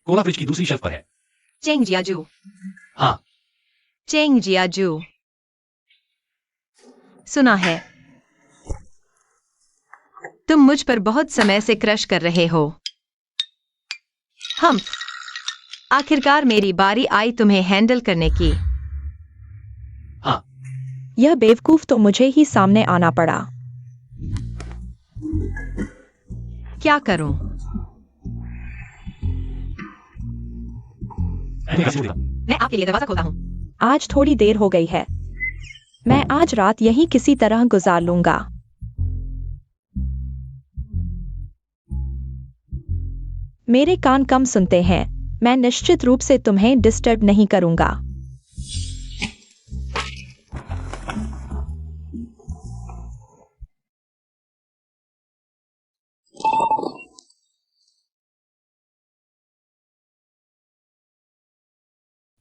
कोला फ्रिज की दूसरी शेल्फ पर है। चेंग जियाजू। हाँ। चेंग जियाजू। सुना है, तुम मुझ पर बहुत समय से क्रश कर रहे हो। आखिरकार मेरी बारी आई तुम्हें हैंडल करने की। हाँ। यह बेवकूफ तो मुझे ही सामने आना पड़ा। क्या करूं? मैं आपके लिए दरवाजा खोलता हूँ। आज थोड़ी देर हो गई है। मैं आज रात यहीं किसी तरह गुजार लूंगा। मेरे कान कम सुनते हैं। मैं निश्चित रूप से तुम्हें डिस्टर्ब नहीं करूंगा।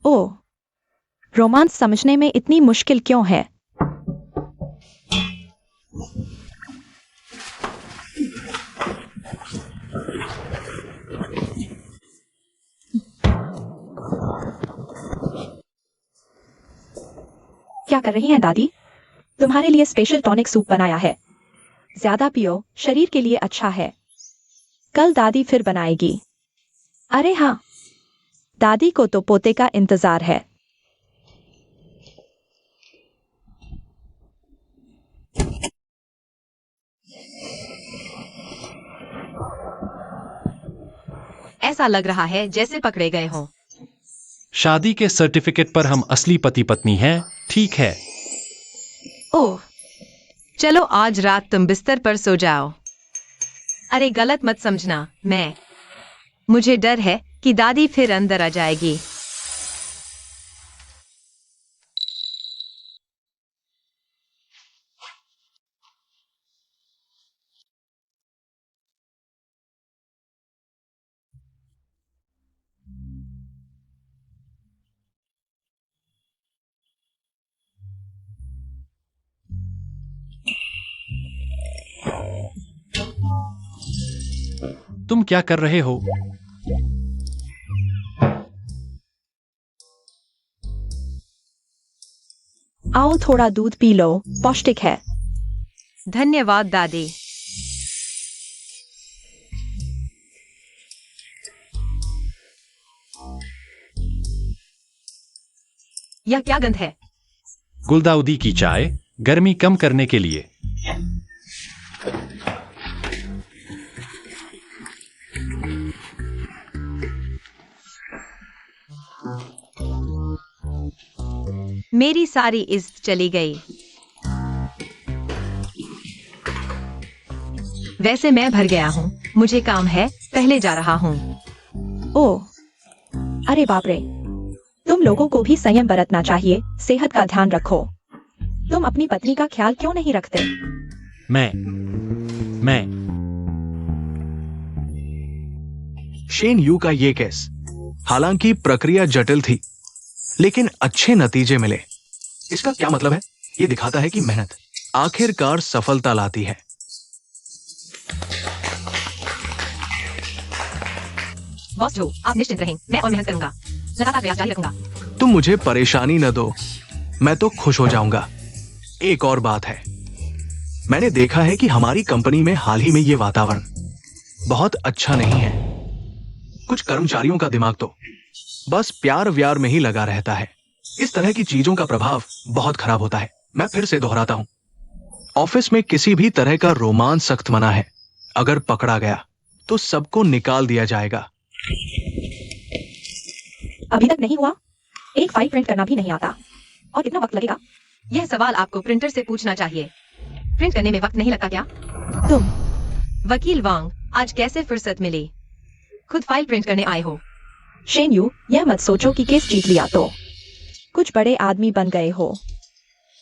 ओह, रोमांस समझने में इतनी मुश्किल क्यों है? क्या कर रही हैं दादी? तुम्हारे लिए स्पेशल टॉनिक सूप बनाया है। ज्यादा पियो, शरीर के लिए अच्छा है। कल दादी फिर बनाएगी। अरे हाँ, दादी को तो पोते का इंतजार है। ऐसा लग रहा है जैसे पकड़े गए हों। शादी के सर्टिफिकेट पर हम असली पति पत्नी हैं, ठीक है। ओह, चलो आज रात तुम बिस्तर पर सो जाओ। अरे गलत मत समझना, मुझे डर है कि दादी फिर अंदर आ जाएगी। तुम क्या कर रहे हो? आओ थोड़ा दूध पी लो, पौष्टिक है। धन्यवाद दादी। यह क्या गंध है? गुलदाउदी की चाय, गर्मी कम करने के लिए। मेरी सारी इज्जत चली गई। वैसे मैं भर गया हूँ, मुझे काम है, पहले जा रहा हूँ। ओह, अरे बाप रे, तुम लोगों को भी संयम बरतना चाहिए, सेहत का ध्यान रखो। तुम अपनी पत्नी का ख्याल क्यों नहीं रखते? मैं शेन यू का ये केस, हालांकि प्रक्रिया जटिल थी, लेकिन अच्छे नतीजे मिले। इसका क्या मतलब है? ये दिखाता है कि मेहनत आखिरकार सफलता लाती है। बॉस जो, आप निश्चिंत रहें, मैं और मेहनत करूंगा, लगातार प्रयास जारी रखूंगा। तुम मुझे परेशानी न दो, मैं तो खुश हो जाऊंगा। एक और बात है, मैंने देखा है कि हमारी कंपनी में हाल ही में ये वातावरण बहुत अच्छा नहीं है। कुछ कर्मचारियों का दिमाग तो बस प्यार व्यार में ही लगा रहता है। इस तरह की चीजों का प्रभाव बहुत खराब होता है। मैं फिर से दोहराता हूं, ऑफिस में किसी भी तरह का रोमांस सख्त मना है। अगर पकड़ा गया तो सबको निकाल दिया जाएगा। अभी तक नहीं हुआ? एक फाइल प्रिंट करना भी नहीं आता, और कितना वक्त लगेगा? यह सवाल आपको प्रिंटर से पूछना चाहिए। प्रिंट करने में वक्त नहीं लगता क्या? तुम वकील वांग, आज कैसे फुर्सत मिली? खुद फाइल प्रिंट करने आए हो? शेन यू, यह मत सोचो कि केस जीत लिया तो कुछ बड़े आदमी बन गए हो।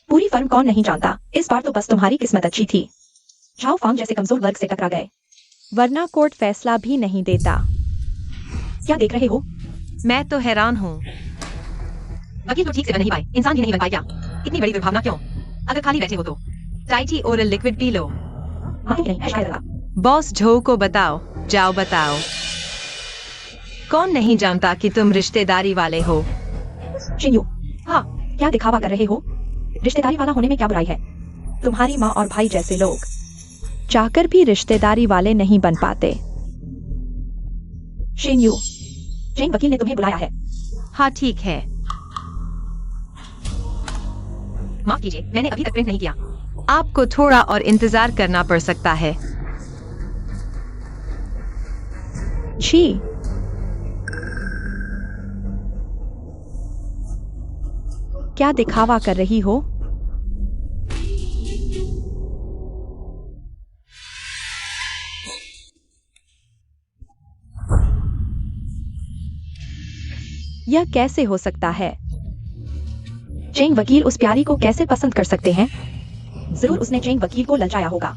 पूरी फर्म कौन नहीं जानता, इस बार तो बस तुम्हारी किस्मत अच्छी थी। झाओ फांग जैसे कमजोर वर्ग से टकरा गए, वरना कोर्ट फैसला भी नहीं देता। क्या देख रहे हो? मैं तो हैरान हूँ। वकील तो ठीक से बन नहीं पाए, इंसान भी नहीं बन पाए क्या? इतनी बड़ी दुर्भावना क्यों? अगर खाली बैठे हो तो टाइटी ओरल लिक्विड पी लो। नहीं, शायद लगा। बॉस झो को बताओ, जाओ बताओ। कौन नहीं जानता कि तुम रिश्तेदारी वाले हो? शेन यू, हाँ, क्या दिखावा कर रहे हो? रिश्तेदारी वाला होने में क्या बुराई है? तुम्हारी माँ और भाई जैसे लोग चाहकर भी रिश्तेदारी वाले नहीं बन पाते। शेन यू, शेन वकील ने तुम्हें बुलाया है। हाँ ठीक है। माफ कीजिए, मैंने अभी तक प्रिंट नहीं किया। आपको थोड़ा और इंतजार करना पड़ सकता है। छी, क्या दिखावा कर रही हो? यह कैसे हो सकता है? चेंग वकील उस प्यारी को कैसे पसंद कर सकते हैं? जरूर उसने चेंग वकील को ललचाया होगा।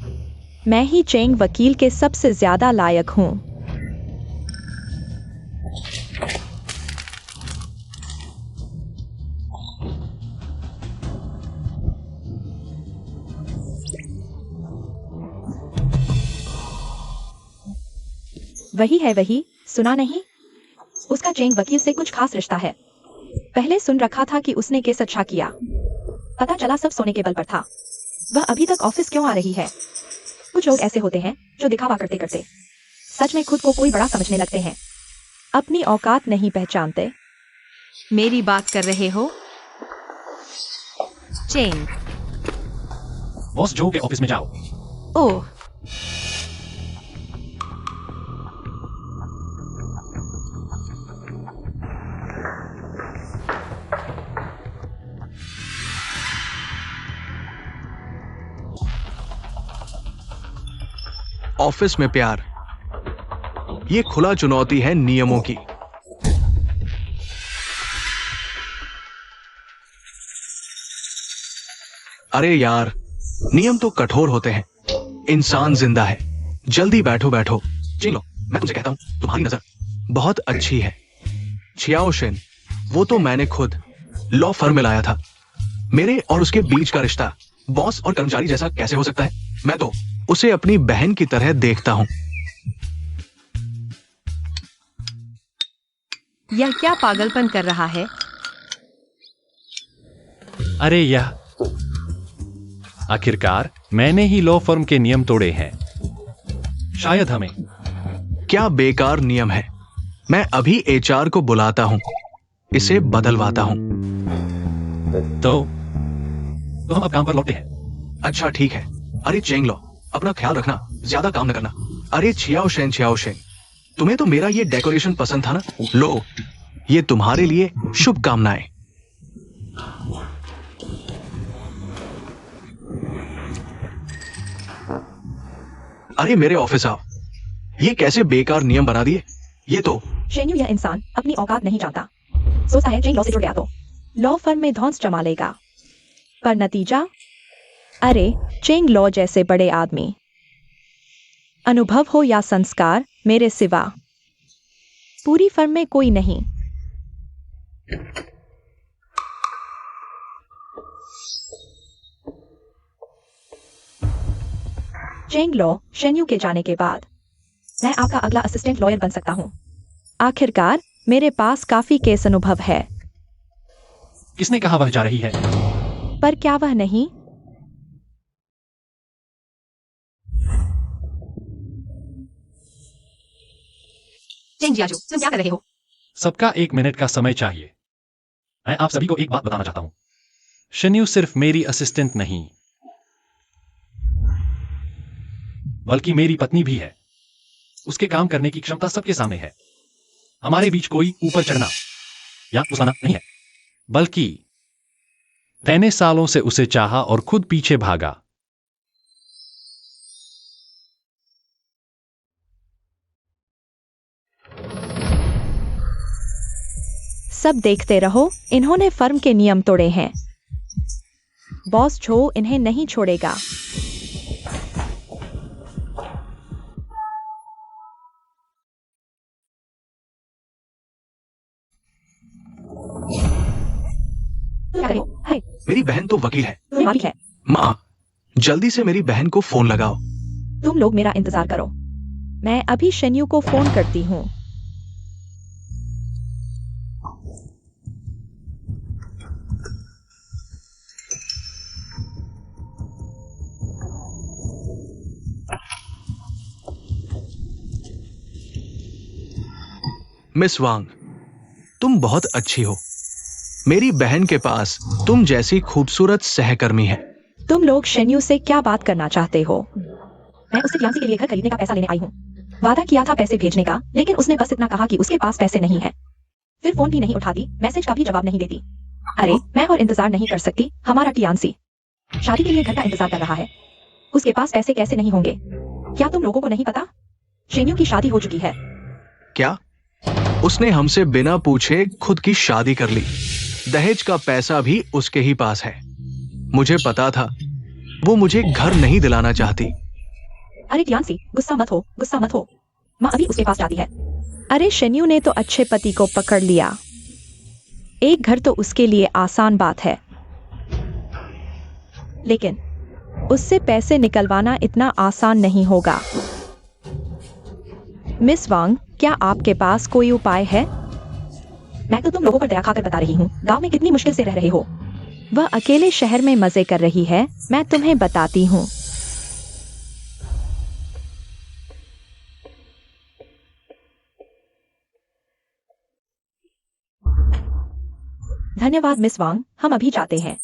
मैं ही चेंग वकील के सबसे ज्यादा लायक हूं। वही है, वही, सुना नहीं? उसका चेंग वकील से कुछ खास रिश्ता है। पहले सुन रखा था कि उसने केस अच्छा किया, पता चला सब सोने के बल पर था। वह अभी तक ऑफिस क्यों आ रही है? कुछ लोग ऐसे होते हैं जो दिखावा करते करते सच में खुद को कोई बड़ा समझने लगते हैं, अपनी औकात नहीं पहचानते। मेरी बात कर रहे हो? चेंग। बॉस जो के ऑफिस में जाओ। ओह, ऑफिस में प्यार, ये खुला चुनौती है नियमों की। अरे यार, नियम तो कठोर होते हैं, इंसान जिंदा है। जल्दी बैठो बैठो। चलो, मैं तुमसे कहता हूं, तुम्हारी नजर बहुत अच्छी है। छियाओ शेन, वो तो मैंने खुद लॉ फर्म में लाया था। मेरे और उसके बीच का रिश्ता बॉस और कर्मचारी जैसा कैसे हो सकता है? मैं तो उसे अपनी बहन की तरह देखता हूं। यह क्या पागलपन कर रहा है? अरे यह आखिरकार मैंने ही लॉ फर्म के नियम तोड़े हैं। शायद हमें क्या बेकार नियम है। मैं अभी एचआर को बुलाता हूं, इसे बदलवाता हूं। तो हम अब काम पर लौटे हैं। अच्छा ठीक है। अरे चेंग लो, अपना ख्याल रखना, ज्यादा काम न करना। अरे छियाओ शेन, तुम्हें तो मेरा ये डेकोरेशन पसंद था ना? लो, ये तुम्हारे लिए शुभकामनाएं। अरे मेरे ऑफिस आओ। ये कैसे बेकार नियम बना दिए? ये तो शेन्यू यह इंसान अपनी औकात नहीं जानता। सोचता है चेंग लॉ से जुड़ गया तो लॉ फर्म में धौंस जमा लेगा, पर नतीजा, अरे चेंग लॉ जैसे बड़े आदमी, अनुभव हो या संस्कार, मेरे सिवा पूरी फर्म में कोई नहीं। चेंग लॉ शेन्यू के जाने के बाद मैं आपका अगला असिस्टेंट लॉयर बन सकता हूं। आखिरकार मेरे पास काफी केस अनुभव है। किसने कहा वह जा रही है? पर क्या वह नहीं? चेंग जियाजू, तुम क्या कर रहे हो? सबका 1 मिनट का समय चाहिए। मैं आप सभी को एक बात बताना चाहता हूं। शेन्यू सिर्फ मेरी असिस्टेंट नहीं, बल्कि मेरी पत्नी भी है। उसके काम करने की क्षमता सबके सामने है। हमारे बीच कोई ऊपर चढ़ना या घुसाना नहीं है, बल्कि मैंने सालों से उसे चाहा और खुद पीछे भागा। सब देखते रहो, इन्होंने फर्म के नियम तोड़े हैं। बॉस जो इन्हें नहीं छोड़ेगा। हाय, मेरी बहन तो वकील है। माँ भी है। माँ, जल्दी से मेरी बहन को फोन लगाओ। तुम लोग मेरा इंतजार करो, मैं अभी शेन्यू को फोन करती हूँ। मिस वांग, तुम बहुत अच्छी हो। मेरी बहन के पास तुम जैसी खूबसूरत सहकर्मी है। तुम लोग शेन्यू से क्या बात करना चाहते हो? मैं उससे यांसी के लिए घर खरीदने का पैसा लेने आई हूँ। वादा किया था पैसे भेजने का, लेकिन उसने बस इतना कहा कि उसके पास पैसे नहीं है। फिर फोन भी नहीं उठाती, मैसेज का भी जवाब नहीं देती। अरे मैं और इंतजार नहीं कर सकती। हमारा टियांसी शादी के लिए घर का इंतजार कर रहा है। उसके पास पैसे कैसे नहीं होंगे? क्या तुम लोगों को नहीं पता? शेन्यू की शादी हो चुकी है। क्या? उसने हमसे बिना पूछे खुद की शादी कर ली। दहेज का पैसा भी उसके ही पास है। मुझे पता था वो मुझे घर नहीं दिलाना चाहती। अरे टियांसी, गुस्सा मत हो, गुस्सा मत हो। माँ अभी उसके पास जाती है। अरे शेन्यू ने तो अच्छे पति को पकड़ लिया। एक घर तो उसके लिए आसान बात है, लेकिन उससे पैसे निकलवाना इतना आसान नहीं होगा। मिस वांग, क्या आपके पास कोई उपाय है? मैं तो तुम लोगों पर दया खाकर बता रही हूँ, गांव में कितनी मुश्किल से रह रहे हो। वह अकेले शहर में मजे कर रही है, मैं तुम्हें बताती हूँ। धन्यवाद मिस वांग, हम अभी जाते हैं।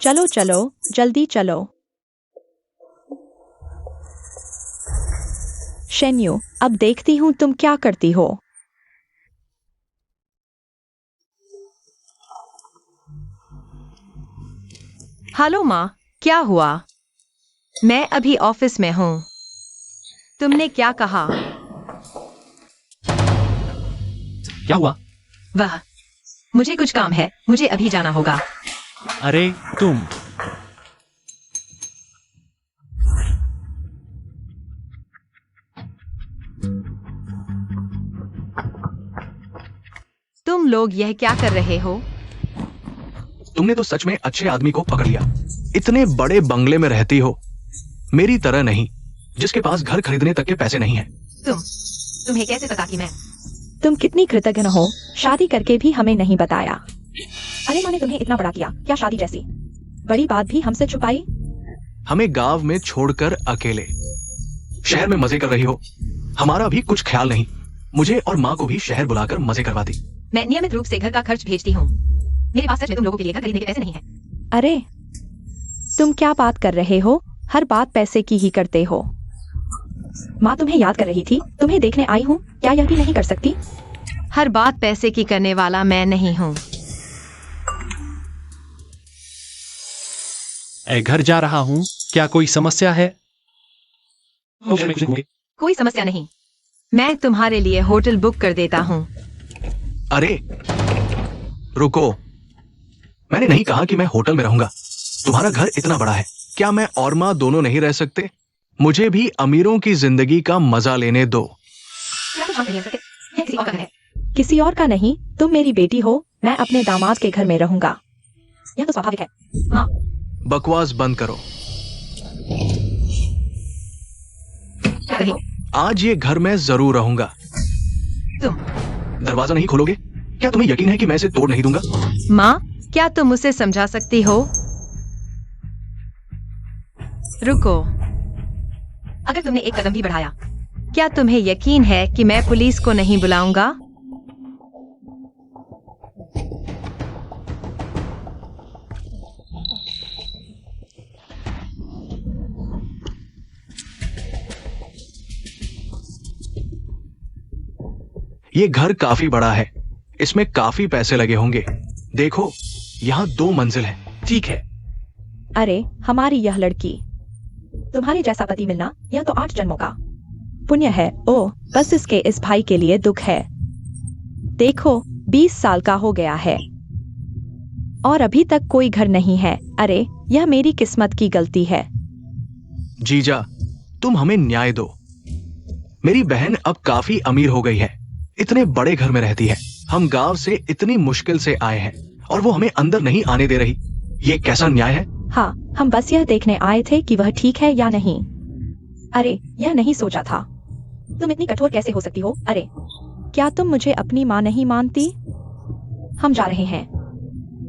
चलो चलो, जल्दी चलो। शेन्यू, अब देखती हूँ तुम क्या करती हो। हेलो माँ, क्या हुआ? मैं अभी ऑफिस में हूँ। तुमने क्या कहा? क्या हुआ? वह, मुझे कुछ काम है, मुझे अभी जाना होगा। अरे तुम तुम लोग यह क्या कर रहे हो? तुमने तो सच में अच्छे आदमी को पकड़ लिया। इतने बड़े बंगले में रहती हो, मेरी तरह नहीं जिसके पास घर खरीदने तक के पैसे नहीं है। तुम्हें कैसे पता कि मैं? तुम कितनी कृतज्ञ हो, शादी करके भी हमें नहीं बताया। अरे माँ ने तुम्हें इतना बड़ा किया, क्या शादी जैसी बड़ी बात भी हमसे छुपाई? हमें गांव में छोड़कर अकेले शहर में मजे कर रही हो। हमारा भी कुछ ख्याल नहीं। मुझे और माँ को भी शहर बुलाकर मजे करवाती। मैं नियमित रूप से घर का खर्च भेजती हूँ। मेरे पास सच में तुम लोगों के लिए घर खरीदने के पैसे नहीं है। अरे तुम क्या बात कर रहे हो? हर बात पैसे की ही करते हो। माँ तुम्हें याद कर रही थी, तुम्हें देखने आई हूँ। क्या यह भी नहीं कर सकती? हर बात पैसे की करने वाला मैं नहीं हूँ। घर जा रहा हूँ, क्या कोई समस्या है? कोई समस्या नहीं। मैं तुम्हारे लिए होटल बुक कर देता हूँ। अरे रुको, मैंने नहीं कहा कि मैं होटल में रहूंगा। तुम्हारा घर इतना बड़ा है, क्या मैं और माँ दोनों नहीं रह सकते? मुझे भी अमीरों की जिंदगी का मजा लेने दो। किसी और का नहीं, तुम मेरी बेटी हो। मैं अपने दामाद के घर में रहूंगा। यह तो स्वाभाविक है। हाँ। बकवास बंद करो। आज ये घर में जरूर रहूंगा। तुम दरवाजा नहीं खोलोगे? क्या तुम्हें यकीन है कि मैं इसे तोड़ नहीं दूंगा? माँ, क्या तुम उसे समझा सकती हो? रुको, अगर तुमने एक कदम भी बढ़ाया, क्या तुम्हें यकीन है कि मैं पुलिस को नहीं बुलाऊंगा? ये घर काफी बड़ा है, इसमें काफी पैसे लगे होंगे। देखो, यहाँ 2 मंजिल है। ठीक है। अरे हमारी यह लड़की, तुम्हारे जैसा पति मिलना यह तो 8 जन्मों का पुण्य है। ओ, बस इसके इस भाई के लिए दुख है। देखो, 20 साल का हो गया है और अभी तक कोई घर नहीं है। अरे यह मेरी किस्मत की गलती है। जीजा, तुम हमें न्याय दो। मेरी बहन अब काफी अमीर हो गई है, इतने बड़े घर में रहती है। हम गांव से इतनी मुश्किल से आए हैं और वो हमें अंदर नहीं आने दे रही। ये कैसा न्याय है? हाँ, हम बस यह देखने आए थे कि वह ठीक है या नहीं। अरे यह नहीं सोचा था। तुम इतनी कठोर कैसे हो सकती हो? अरे क्या तुम मुझे अपनी माँ नहीं मानती? हम जा रहे हैं,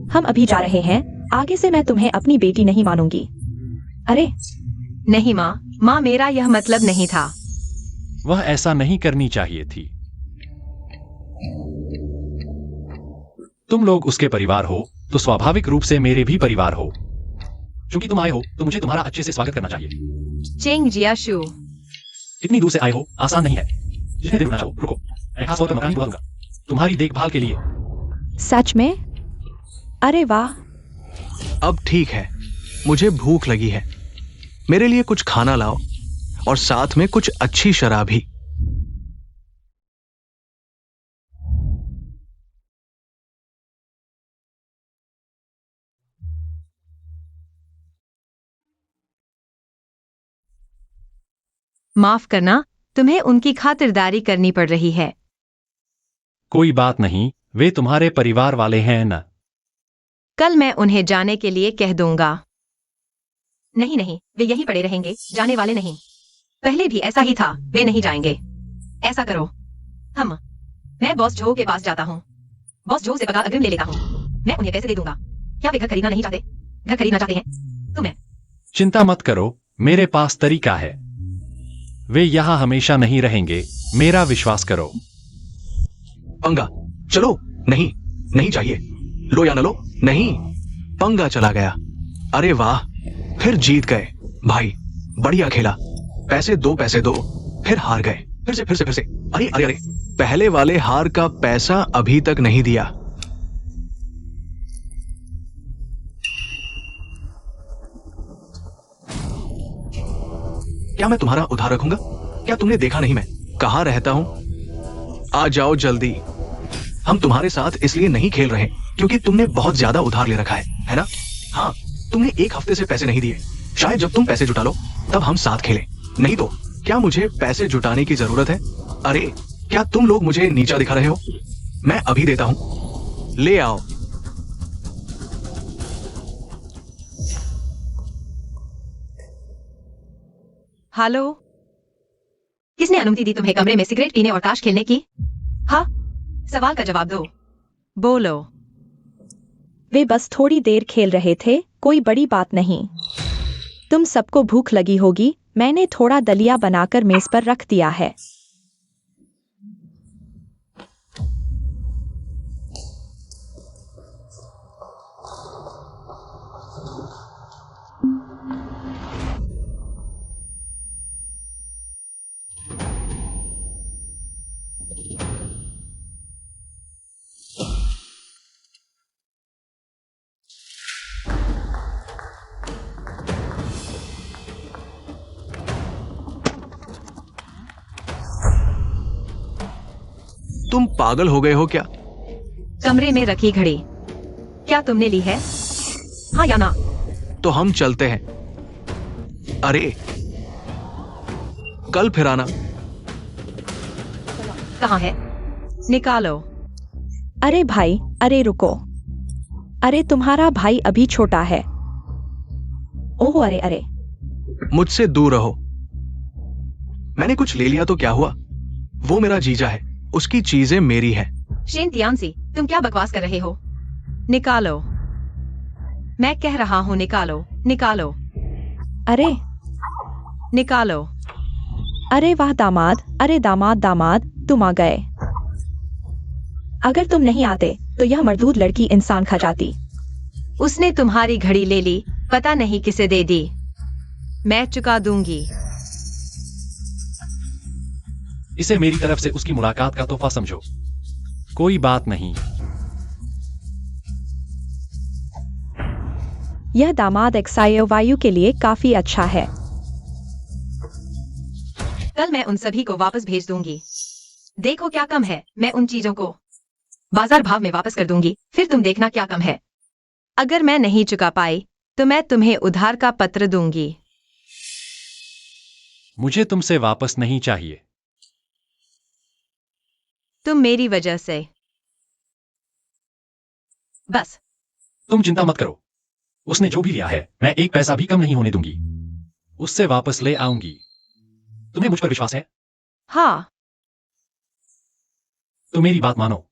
हम अभी जा रहे हैं। आगे से मैं तुम्हें अपनी बेटी नहीं मानूंगी। अरे नहीं माँ, मेरा यह मतलब नहीं था। वह ऐसा नहीं करनी चाहिए थी। तुम लोग उसके परिवार हो तो स्वाभाविक रूप से मेरे भी परिवार हो। क्योंकि तुम आए हो तो मुझे तुम्हारा अच्छे से स्वागत करना चाहिए। चेंग जियाशु, इतनी दूर से आए हो, आसान नहीं है। जितने देर रुकना चाहो रुको। मैं खास तौर पर मकान ही बुलाऊंगा तुम्हारी देखभाल के लिए। सच में? अरे वाह। अब ठीक है, मुझे भूख लगी है। मेरे लिए कुछ खाना लाओ और साथ में कुछ अच्छी शराब भी। माफ करना, तुम्हें उनकी खातिरदारी करनी पड़ रही है। कोई बात नहीं, वे तुम्हारे परिवार वाले हैं न। कल मैं उन्हें जाने के लिए कह दूंगा। नहीं नहीं, वे यहीं पड़े रहेंगे, जाने वाले नहीं। पहले भी ऐसा ही था, वे नहीं जाएंगे। ऐसा करो, मैं बॉस जो के पास जाता हूँ। बॉस जो से पगार अग्रिम ले लेता हूँ। मैं उन्हें पैसे दे दूंगा। क्या वे घर खरीदना नहीं चाहते? घर खरीदना चाहते हैं? तुम्हें चिंता मत करो, मेरे पास तरीका है। वे यहाँ हमेशा नहीं रहेंगे, मेरा विश्वास करो। पंगा, चलो। नहीं, नहीं चाहिए। लो या न लो, नहीं। पंगा चला गया। अरे वाह, फिर जीत गए। भाई बढ़िया खेला। पैसे दो, पैसे दो। फिर हार गए। फिर से। अरे अरे अरे, पहले वाले हार का पैसा अभी तक नहीं दिया। क्या मैं तुम्हारा उधार रखूंगा? क्या तुमने देखा नहीं मैं कहाँ रहता हूं? आ जाओ जल्दी। हम तुम्हारे साथ इसलिए नहीं खेल रहे क्योंकि तुमने बहुत ज्यादा उधार ले रखा है ना? हाँ, तुमने 1 हफ्ते से पैसे नहीं दिए। शायद जब तुम पैसे जुटा लो तब हम साथ खेलें। नहीं तो क्या मुझे पैसे जुटाने की जरूरत है? अरे क्या तुम लोग मुझे नीचा दिखा रहे हो? मैं अभी देता हूं, ले आओ। हेलो, किसने अनुमति दी तुम्हें कमरे में सिगरेट पीने और ताश खेलने की? हाँ, सवाल का जवाब दो। बोलो। वे बस थोड़ी देर खेल रहे थे, कोई बड़ी बात नहीं। तुम सबको भूख लगी होगी, मैंने थोड़ा दलिया बनाकर मेज पर रख दिया है। तुम पागल हो गए हो क्या? कमरे में रखी घड़ी क्या तुमने ली है? हाँ या ना? तो हम चलते हैं। अरे कल फिर आना। कहाँ है? निकालो। अरे भाई, अरे रुको। अरे तुम्हारा भाई अभी छोटा है। ओह अरे अरे। मुझसे दूर रहो। मैंने कुछ ले लिया तो क्या हुआ? वो मेरा जीजा है, उसकी चीजें मेरी है। शेन तियानसी, तुम क्या बकवास कर रहे हो? निकालो। मैं कह रहा हूँ निकालो, निकालो, अरे निकालो। अरे वाह दामाद, अरे दामाद दामाद, तुम आ गए। अगर तुम नहीं आते तो यह मर्दूद लड़की इंसान खा जाती। उसने तुम्हारी घड़ी ले ली, पता नहीं किसे दे दी। मैं चुका दूंगी। इसे मेरी तरफ से उसकी मुलाकात का तोहफा समझो। कोई बात नहीं। यह दामाद एक्सायो वायु के लिए काफी अच्छा है। कल मैं उन सभी को वापस भेज दूंगी। देखो क्या कम है, मैं उन चीजों को बाजार भाव में वापस कर दूंगी, फिर तुम देखना क्या कम है। अगर मैं नहीं चुका पाई तो मैं तुम्हें उधार का पत्र दूंगी। मुझे तुमसे वापस नहीं चाहिए। तुम मेरी वजह से। बस। तुम चिंता मत करो। उसने जो भी लिया है मैं एक पैसा भी कम नहीं होने दूंगी। उससे वापस ले आऊंगी। तुम्हें मुझ पर विश्वास है? हाँ। तो मेरी बात मानो।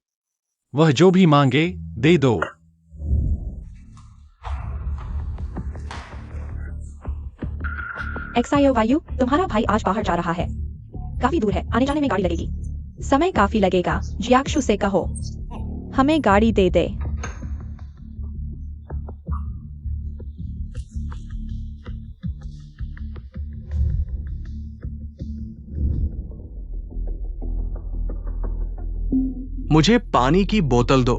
वह जो भी मांगे दे दो। एक्सायो वायु, तुम्हारा भाई आज बाहर जा रहा है। काफी दूर है, आने जाने में गाड़ी लगेगी। समय काफी लगेगा। जियाक्षु से कहो हमें गाड़ी दे दे। मुझे पानी की बोतल दो।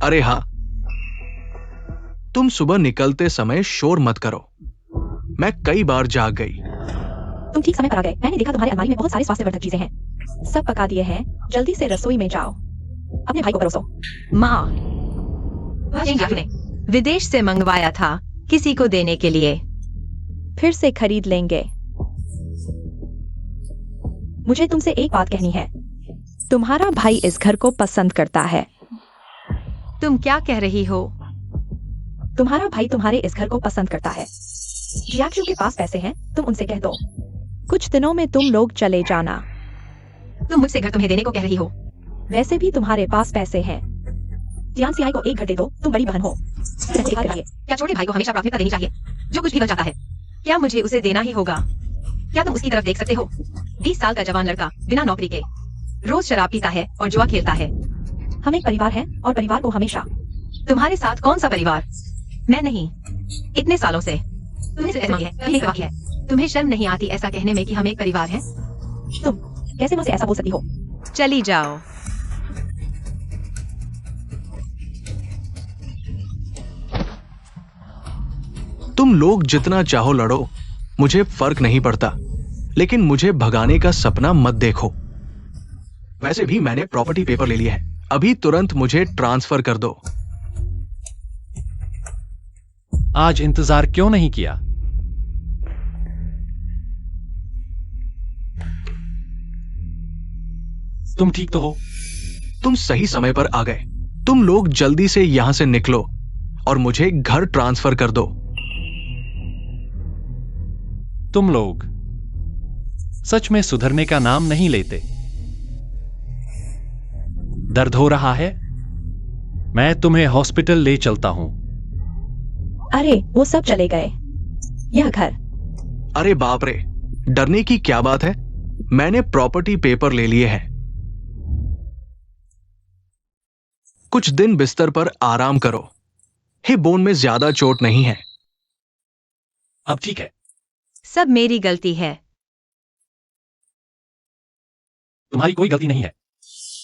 अरे हाँ, तुम सुबह निकलते समय शोर मत करो। मैं कई बार जाग गई। तुम ठीक समय पर आ गए। मैंने देखा तुम्हारे अलमारी में बहुत सारे स्वास्थ्यवर्धक चीजें हैं। सब पका दिए हैं। जल्दी से रसोई में जाओ। अपने भाई को परोसो। माँ, वह जिंजाक ने विदेश से मंगवाया था किसी को देने के लिए। फिर से खरीद लेंगे। मुझे तुमसे एक बात कहनी है। तुम्हारा भाई इस घर को पसंद करता है। तुम क्या कह रही हो? तुम्हारा भाई तुम्हारे इस घर को पसंद करता है। जियाक्षु के पास पैसे हैं, तुम उनसे कह दो। कुछ दिनों में तुम लोग चले जाना। तुम मुझसे घर तुम्हें देने को कह रही हो? वैसे भी तुम्हारे पास पैसे हैं। जियान सियाई को एक घर दे दो, तुम बड़ी बहन हो। क्या छोटे भाई को हमेशा प्राथमिकता देनी चाहिए? जो कुछ भी वह चाहता है, क्या मुझे उसे देना ही होगा? क्या तुम उसकी तरफ देख सकते हो? 20 साल का जवान लड़का बिना नौकरी के रोज शराब पीता है और जुआ खेलता है। हम एक परिवार हैं और परिवार को हमेशा। तुम्हारे साथ कौन सा परिवार? मैं नहीं। इतने सालों से तुमने सिर्फ मांगी है, यही एक वाक्य है। तुम्हें शर्म नहीं आती ऐसा कहने में कि हम एक परिवार हैं? तुम कैसे मुझसे ऐसा बोल सकती हो? चली जाओ। तुम लोग जितना चाहो लड़ो, मुझे फर्क नहीं पड़ता, लेकिन मुझे भगाने का सपना मत देखो। वैसे भी मैंने प्रॉपर्टी पेपर ले लिया है। अभी तुरंत मुझे ट्रांसफर कर दो। आज इंतजार क्यों नहीं किया? तुम ठीक तो हो? तुम सही समय पर आ गए। तुम लोग जल्दी से यहां से निकलो और मुझे घर ट्रांसफर कर दो। तुम लोग सच में सुधरने का नाम नहीं लेते। दर्द हो रहा है? मैं तुम्हें हॉस्पिटल ले चलता हूं। अरे वो सब चले गए। यह घर। अरे बाप रे, डरने की क्या बात है? मैंने प्रॉपर्टी पेपर ले लिए हैं। कुछ दिन बिस्तर पर आराम करो। हिप बोन में ज्यादा चोट नहीं है। अब ठीक है। सब मेरी गलती है। तुम्हारी कोई गलती नहीं है,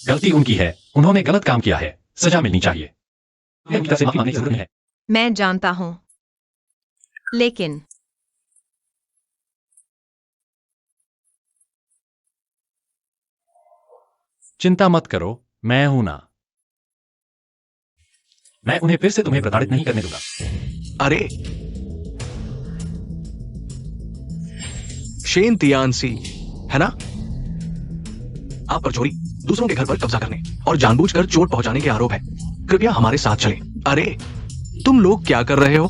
गलती उनकी है। उन्होंने गलत काम किया है, सजा मिलनी चाहिए। तुम्हें उनकी तरफ से माफी मांगने की जरूरत नहीं है। मैं जानता हूं, लेकिन चिंता मत करो, मैं हूं ना। मैं उन्हें फिर से तुम्हें प्रताड़ित नहीं करने दूंगा। अरे शेन तियानसी, है ना? आप पर चोरी, दूसरों के घर पर कब्जा करने और जानबूझकर चोट पहुंचाने के आरोप है। कृपया हमारे साथ चलें। अरे तुम लोग क्या कर रहे हो?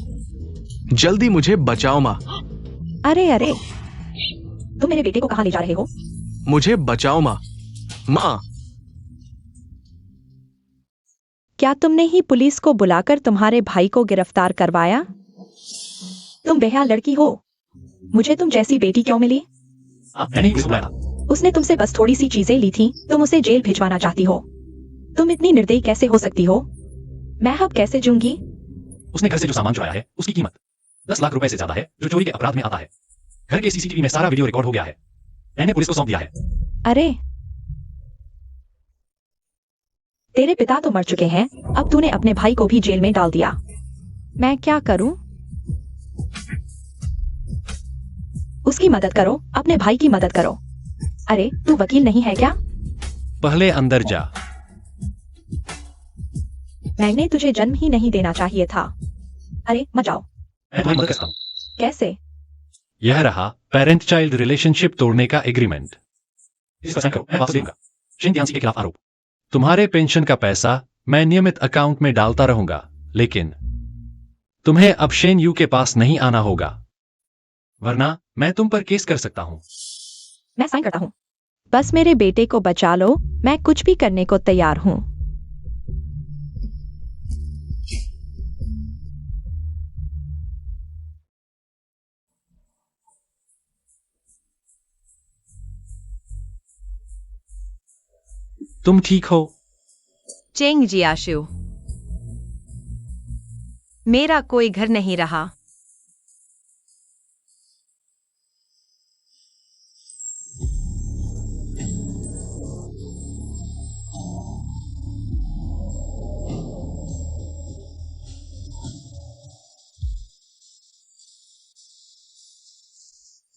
जल्दी मुझे बचाओ माँ। अरे अरे, तुम मेरे बेटे को कहाँ ले जा रहे हो? मुझे बचाओ माँ। माँ, क्या तुमने ही पुलिस को बुलाकर तुम्हारे भाई को गिरफ्तार करवाया? तुम बेहया लड़की हो। मुझे तुम जैसी बेटी क्यों मिली? मैंने ही पुलिस को बुलाया था। उसने तुमसे बस थोड़ी सी चीजें ली थी, तुम उसे जेल भिजवाना चाहती हो। तुम इतनी निर्दयी कैसे हो सकती हो? मैं अब कैसे जूंगी? उसने घर से जो सामान चुराया है उसकी कीमत 10 लाख रुपए से ज्यादा है, जो चोरी के अपराध में आता है। घर के सीसीटीवी में सारा वीडियो रिकॉर्ड हो गया है। मैंने पुलिस को सौंप दिया है। अरे, तेरे पिता तो मर चुके हैं, अब तूने अपने भाई को भी जेल में डाल दिया। मैं क्या करूं? उसकी मदद करो, अपने भाई की मदद करो। अरे, तू वकील नहीं है क्या? पहले अंदर जा। मैंने तुझे जन्म ही नहीं देना चाहिए था। अरे मत जाओ। मैं तुम्हारी मदद करता हूँ। कैसे? यह रहा पेरेंट चाइल्ड रिलेशनशिप तोड़ने का एग्रीमेंट। इस पर साइन करो, मैं वापस ले लूंगा। शेन तियानसी के खिलाफ आरोप। तुम्हारे पेंशन का पैसा मैं नियमित अकाउंट में डालता रहूंगा, लेकिन तुम्हें अब शेन यू के पास नहीं आना होगा, वरना मैं तुम पर केस कर सकता हूं। मैं साइन करता हूँ। बस मेरे बेटे को बचा लो, मैं कुछ भी करने को तैयार हूँ। तुम ठीक हो? चेंग जियाशु, मेरा कोई घर नहीं रहा।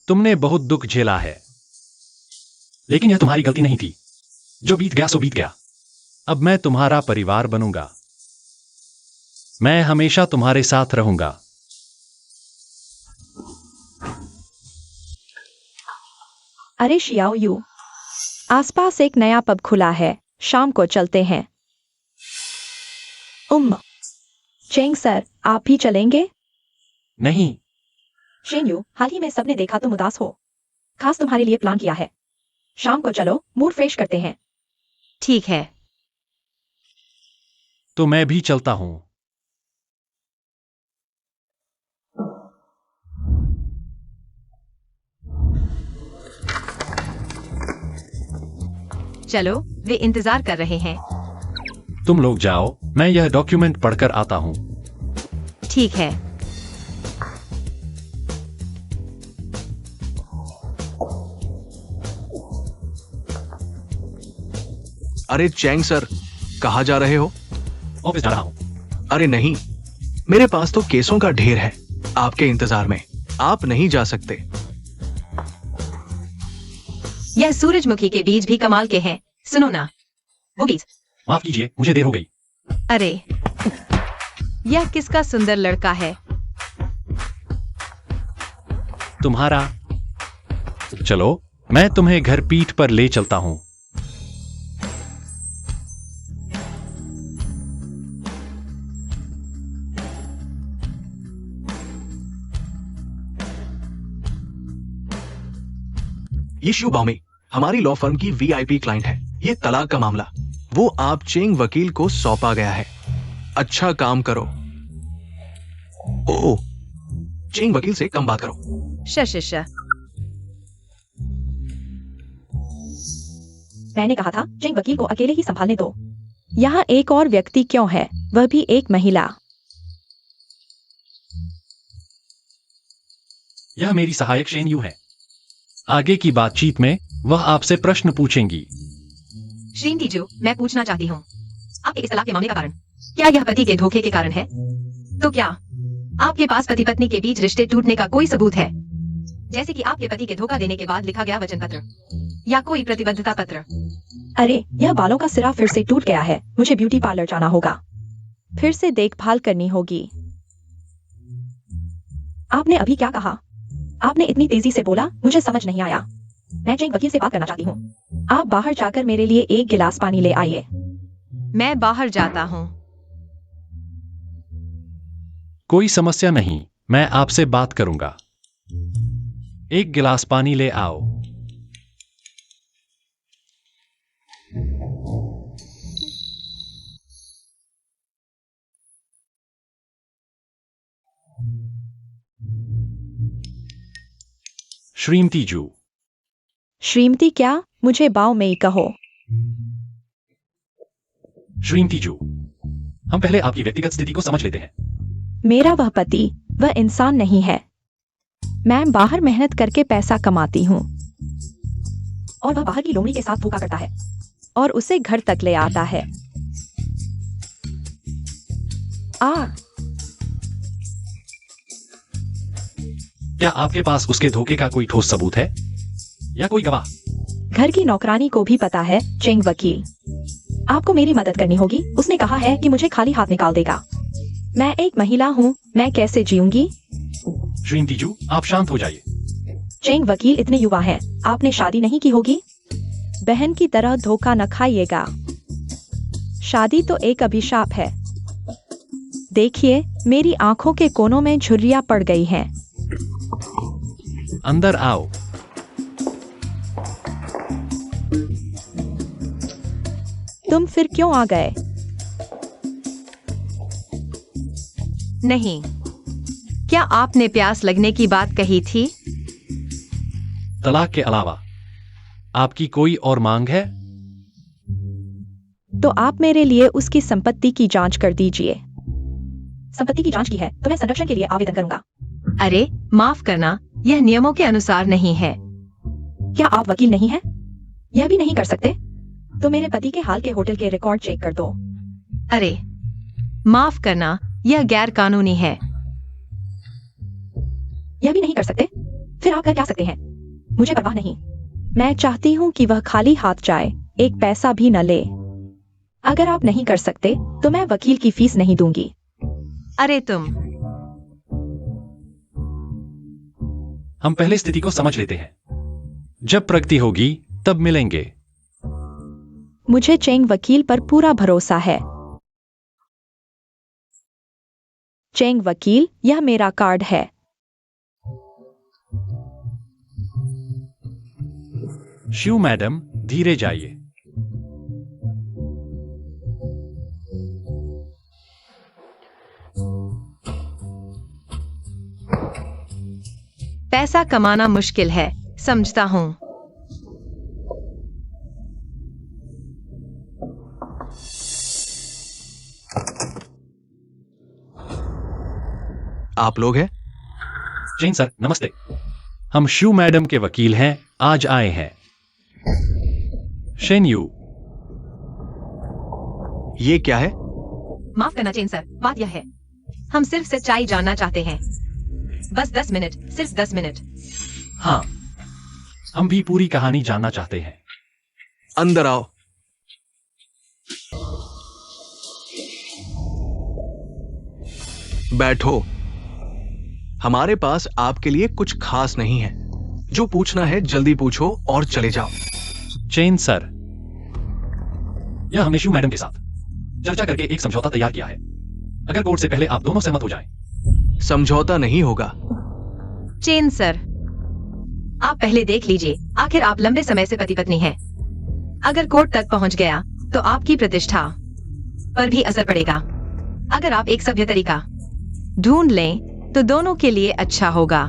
तुमने बहुत दुख झेला है, लेकिन यह तुम्हारी गलती नहीं थी। जो बीत गया सो बीत गया। अब मैं तुम्हारा परिवार बनूंगा। मैं हमेशा तुम्हारे साथ रहूंगा। अरे शियाओ यू, आसपास एक नया पब खुला है, शाम को चलते हैं। चेंग सर, आप भी चलेंगे? नहीं। शेन यू, हाल ही में सबने देखा तुम उदास हो। खास तुम्हारे लिए प्लान किया है। शाम को चलो, मूड फ्रेश करते हैं। ठीक है। तो मैं भी चलता हूं। चलो, वे इंतजार कर रहे हैं। तुम लोग जाओ, मैं यह डॉक्यूमेंट पढ़कर आता हूं। ठीक है। अरे चैंग सर, कहाँ जा रहे हो? ऑफिस जा रहा हूं। अरे नहीं, मेरे पास तो केसों का ढेर है आपके इंतजार में। आप नहीं जा सकते। यह सूरजमुखी के बीज भी कमाल के हैं। सुनो ना, वो बीज। माफ कीजिए, मुझे देर हो गई। अरे, यह किसका सुंदर लड़का है? तुम्हारा। चलो, मैं तुम्हें घर पीठ पर ले चलता हूं। ये शिव बाओमी हमारी लॉ फर्म की वीआईपी क्लाइंट है। ये तलाक का मामला वो आप चेंग वकील को सौंपा गया है। अच्छा काम करो। ओ, चेंग वकील से कम बात करो। श मैंने कहा था चेंग वकील को अकेले ही संभालने दो। यहाँ एक और व्यक्ति क्यों है, वह भी एक महिला? यह मेरी सहायक शेन यू है। आगे की बातचीत में वह आपसे प्रश्न पूछेंगी। श्रीमती, मैं पूछना चाहती हूँ, आपके इस तलाक के मामले का कारण क्या यह पति के धोखे के कारण है? तो क्या आपके पास पति पत्नी के बीच रिश्ते टूटने का कोई सबूत है, जैसे कि आपके पति के धोखा देने के बाद लिखा गया वचन पत्र या कोई प्रतिबद्धता पत्र? अरे, यह बालों का सिरा फिर से टूट गया है। मुझे ब्यूटी पार्लर जाना होगा। फिर से देखभाल करनी होगी। आपने अभी क्या कहा? आपने इतनी तेजी से बोला, मुझे समझ नहीं आया। मैं चेंग वकील से बात करना चाहती हूँ। आप बाहर जाकर मेरे लिए एक गिलास पानी ले आइए। मैं बाहर जाता हूँ। कोई समस्या नहीं, मैं आपसे बात करूंगा। एक गिलास पानी ले आओ। श्रीमती जू। श्रीमती क्या? मुझे बाव में ही कहो। श्रीमती जू, हम पहले आपकी व्यक्तिगत स्थिति को समझ लेते हैं। मेरा वह पति वह इंसान नहीं है। मैं बाहर मेहनत करके पैसा कमाती हूँ और वह बाहर की लोमड़ी के साथ धोखा करता है और उसे घर तक ले आता है। क्या आपके पास उसके धोखे का कोई ठोस सबूत है या कोई गवाह? घर की नौकरानी को भी पता है, चेंग वकील। आपको मेरी मदद करनी होगी। उसने कहा है कि मुझे खाली हाथ निकाल देगा। मैं एक महिला हूँ, मैं कैसे जीऊंगी? श्रीमती जू, आप शांत हो जाइए। चेंग वकील इतने युवा हैं, आपने शादी नहीं की होगी। बहन की तरह धोखा न खाइएगा। शादी तो एक अभिशाप है। देखिए, मेरी आंखों के कोनों में झुर्रियां पड़ गई हैं। अंदर आओ। तुम फिर क्यों आ गए? नहीं, क्या आपने प्यास लगने की बात कही थी? तलाक के अलावा आपकी कोई और मांग है? तो आप मेरे लिए उसकी संपत्ति की जांच कर दीजिए। संपत्ति की जांच की है तो मैं संरक्षण के लिए आवेदन करूंगा। अरे, माफ करना, यह नियमों के अनुसार नहीं है। क्या आप वकील नहीं हैं? यह भी नहीं कर सकते? तो मेरे पति के हाल के होटल के रिकॉर्ड चेक कर दो। अरे, माफ करना, यह गैर कानूनी है। यह भी नहीं कर सकते? फिर आप कर क्या सकते हैं? मुझे परवाह नहीं। मैं चाहती हूँ कि वह खाली हाथ जाए, एक पैसा भी न ले। अगर आप नहीं कर सकते तो मैं वकील की फीस नहीं दूंगी। अरे तुम। हम पहले स्थिति को समझ लेते हैं। जब प्रगति होगी तब मिलेंगे। मुझे चेंग वकील पर पूरा भरोसा है। चेंग वकील, यह मेरा कार्ड है। शिव मैडम, धीरे जाइए। पैसा कमाना मुश्किल है, समझता हूं। आप लोग हैं? जैन सर, नमस्ते। हम शिव मैडम के वकील हैं, आज आए हैं। Shane you. ये क्या है? माफ करना चेन सर, बात यह है, हम सिर्फ सच्चाई जानना चाहते हैं। बस 10 मिनट, सिर्फ 10 मिनट। हाँ, हम भी पूरी कहानी जानना चाहते हैं। अंदर आओ। बैठो। हमारे पास आपके लिए कुछ खास नहीं है। जो पूछना है जल्दी पूछो और चले जाओ। चेन सर, यह हमने शिव मैडम के साथ चर्चा करके एक समझौता तैयार किया है। अगर कोर्ट से पहले आप दोनों सहमत हो जाएं। समझौता नहीं होगा। चेन सर, आप पहले देख लीजिए, आखिर आप लंबे समय से पति पत्नी हैं। अगर कोर्ट तक पहुंच गया तो आपकी प्रतिष्ठा पर भी असर पड़ेगा। अगर आप एक सभ्य तरीका ढूंढ लें तो दोनों के लिए अच्छा होगा।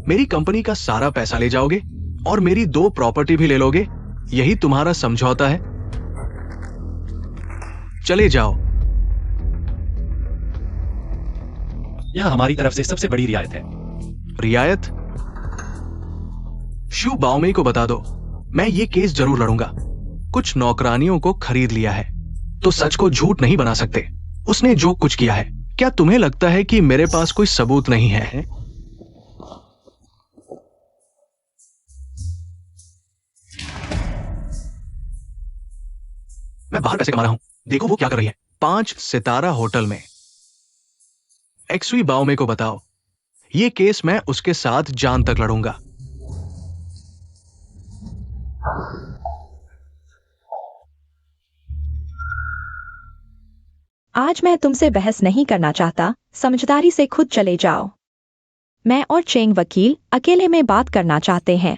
मेरी कंपनी का सारा पैसा ले जाओगे और मेरी 2 प्रॉपर्टी भी ले लोगे, यही तुम्हारा समझौता है? चले जाओ। यह हमारी तरफ से सबसे बड़ी रियायत है। रियायत? शू बाओमे को बता दो, मैं ये केस जरूर लड़ूंगा। कुछ नौकरानियों को खरीद लिया है तो सच को झूठ नहीं बना सकते। उसने जो कुछ किया है, क्या तुम्हें लगता है कि मेरे पास कोई सबूत नहीं है? मैं बाहर पैसे कमा रहा हूं, देखो वो क्या कर रही है। 5 सितारा होटल में। एक्सवी बाओमे को बताओ, ये केस मैं उसके साथ जान तक लड़ूंगा। आज मैं तुमसे बहस नहीं करना चाहता, समझदारी से खुद चले जाओ। मैं और चेंग वकील अकेले में बात करना चाहते हैं।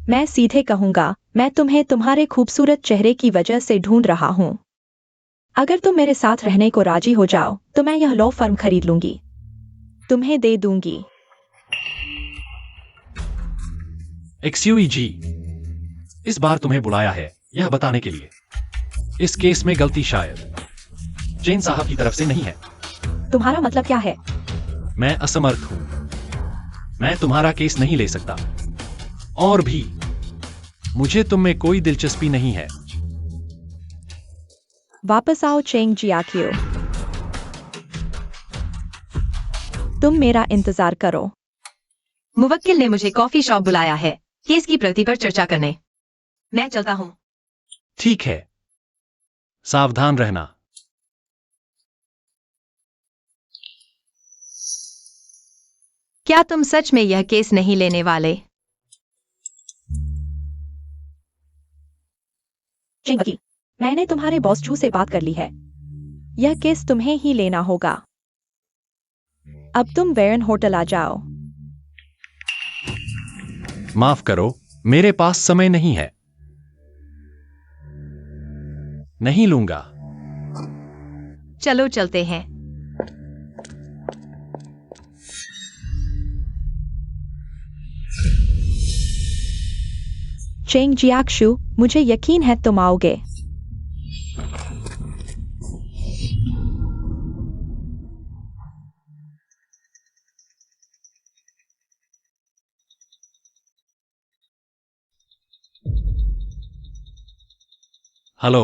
मैं सीधे कहूंगा, मैं तुम्हें तुम्हारे खूबसूरत चेहरे की वजह से ढूंढ रहा हूं। अगर तुम मेरे साथ रहने को राजी हो जाओ तो मैं यह लॉ फर्म खरीद लूंगी, तुम्हें दे दूंगी। एक्सयूई जी, इस बार तुम्हें बुलाया है यह बताने के लिए, इस केस में गलती शायद चेन साहब की तरफ से नहीं है। तुम्हारा मतलब क्या है? मैं असमर्थ हूं, मैं तुम्हारा केस नहीं ले सकता, और भी मुझे तुम में कोई दिलचस्पी नहीं है। वापस आओ चेंग जियाकियो, तुम मेरा इंतजार करो। मुवक्किल ने मुझे कॉफी शॉप बुलाया है केस की प्रगति पर चर्चा करने। मैं चलता हूं। ठीक है, सावधान रहना। क्या तुम सच में यह केस नहीं लेने वाले? चेंग वकील, मैंने तुम्हारे बॉस चू से बात कर ली है, यह केस तुम्हें ही लेना होगा। अब तुम वेरन होटल आ जाओ। माफ करो, मेरे पास समय नहीं है, नहीं लूंगा। चलो चलते हैं। चेंग जियाक्शु, मुझे यकीन है तुम आओगे। हेलो,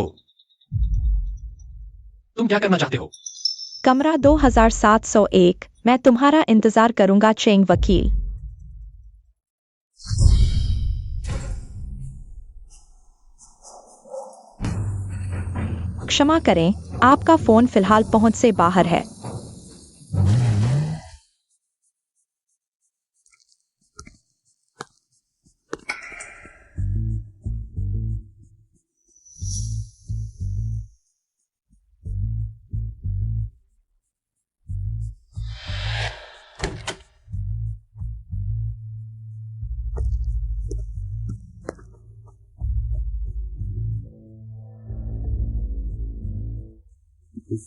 तुम क्या करना चाहते हो? कमरा 2701, मैं तुम्हारा इंतजार करूंगा चेंग वकील। क्षमा करें, आपका फोन फिलहाल पहुंच से बाहर है।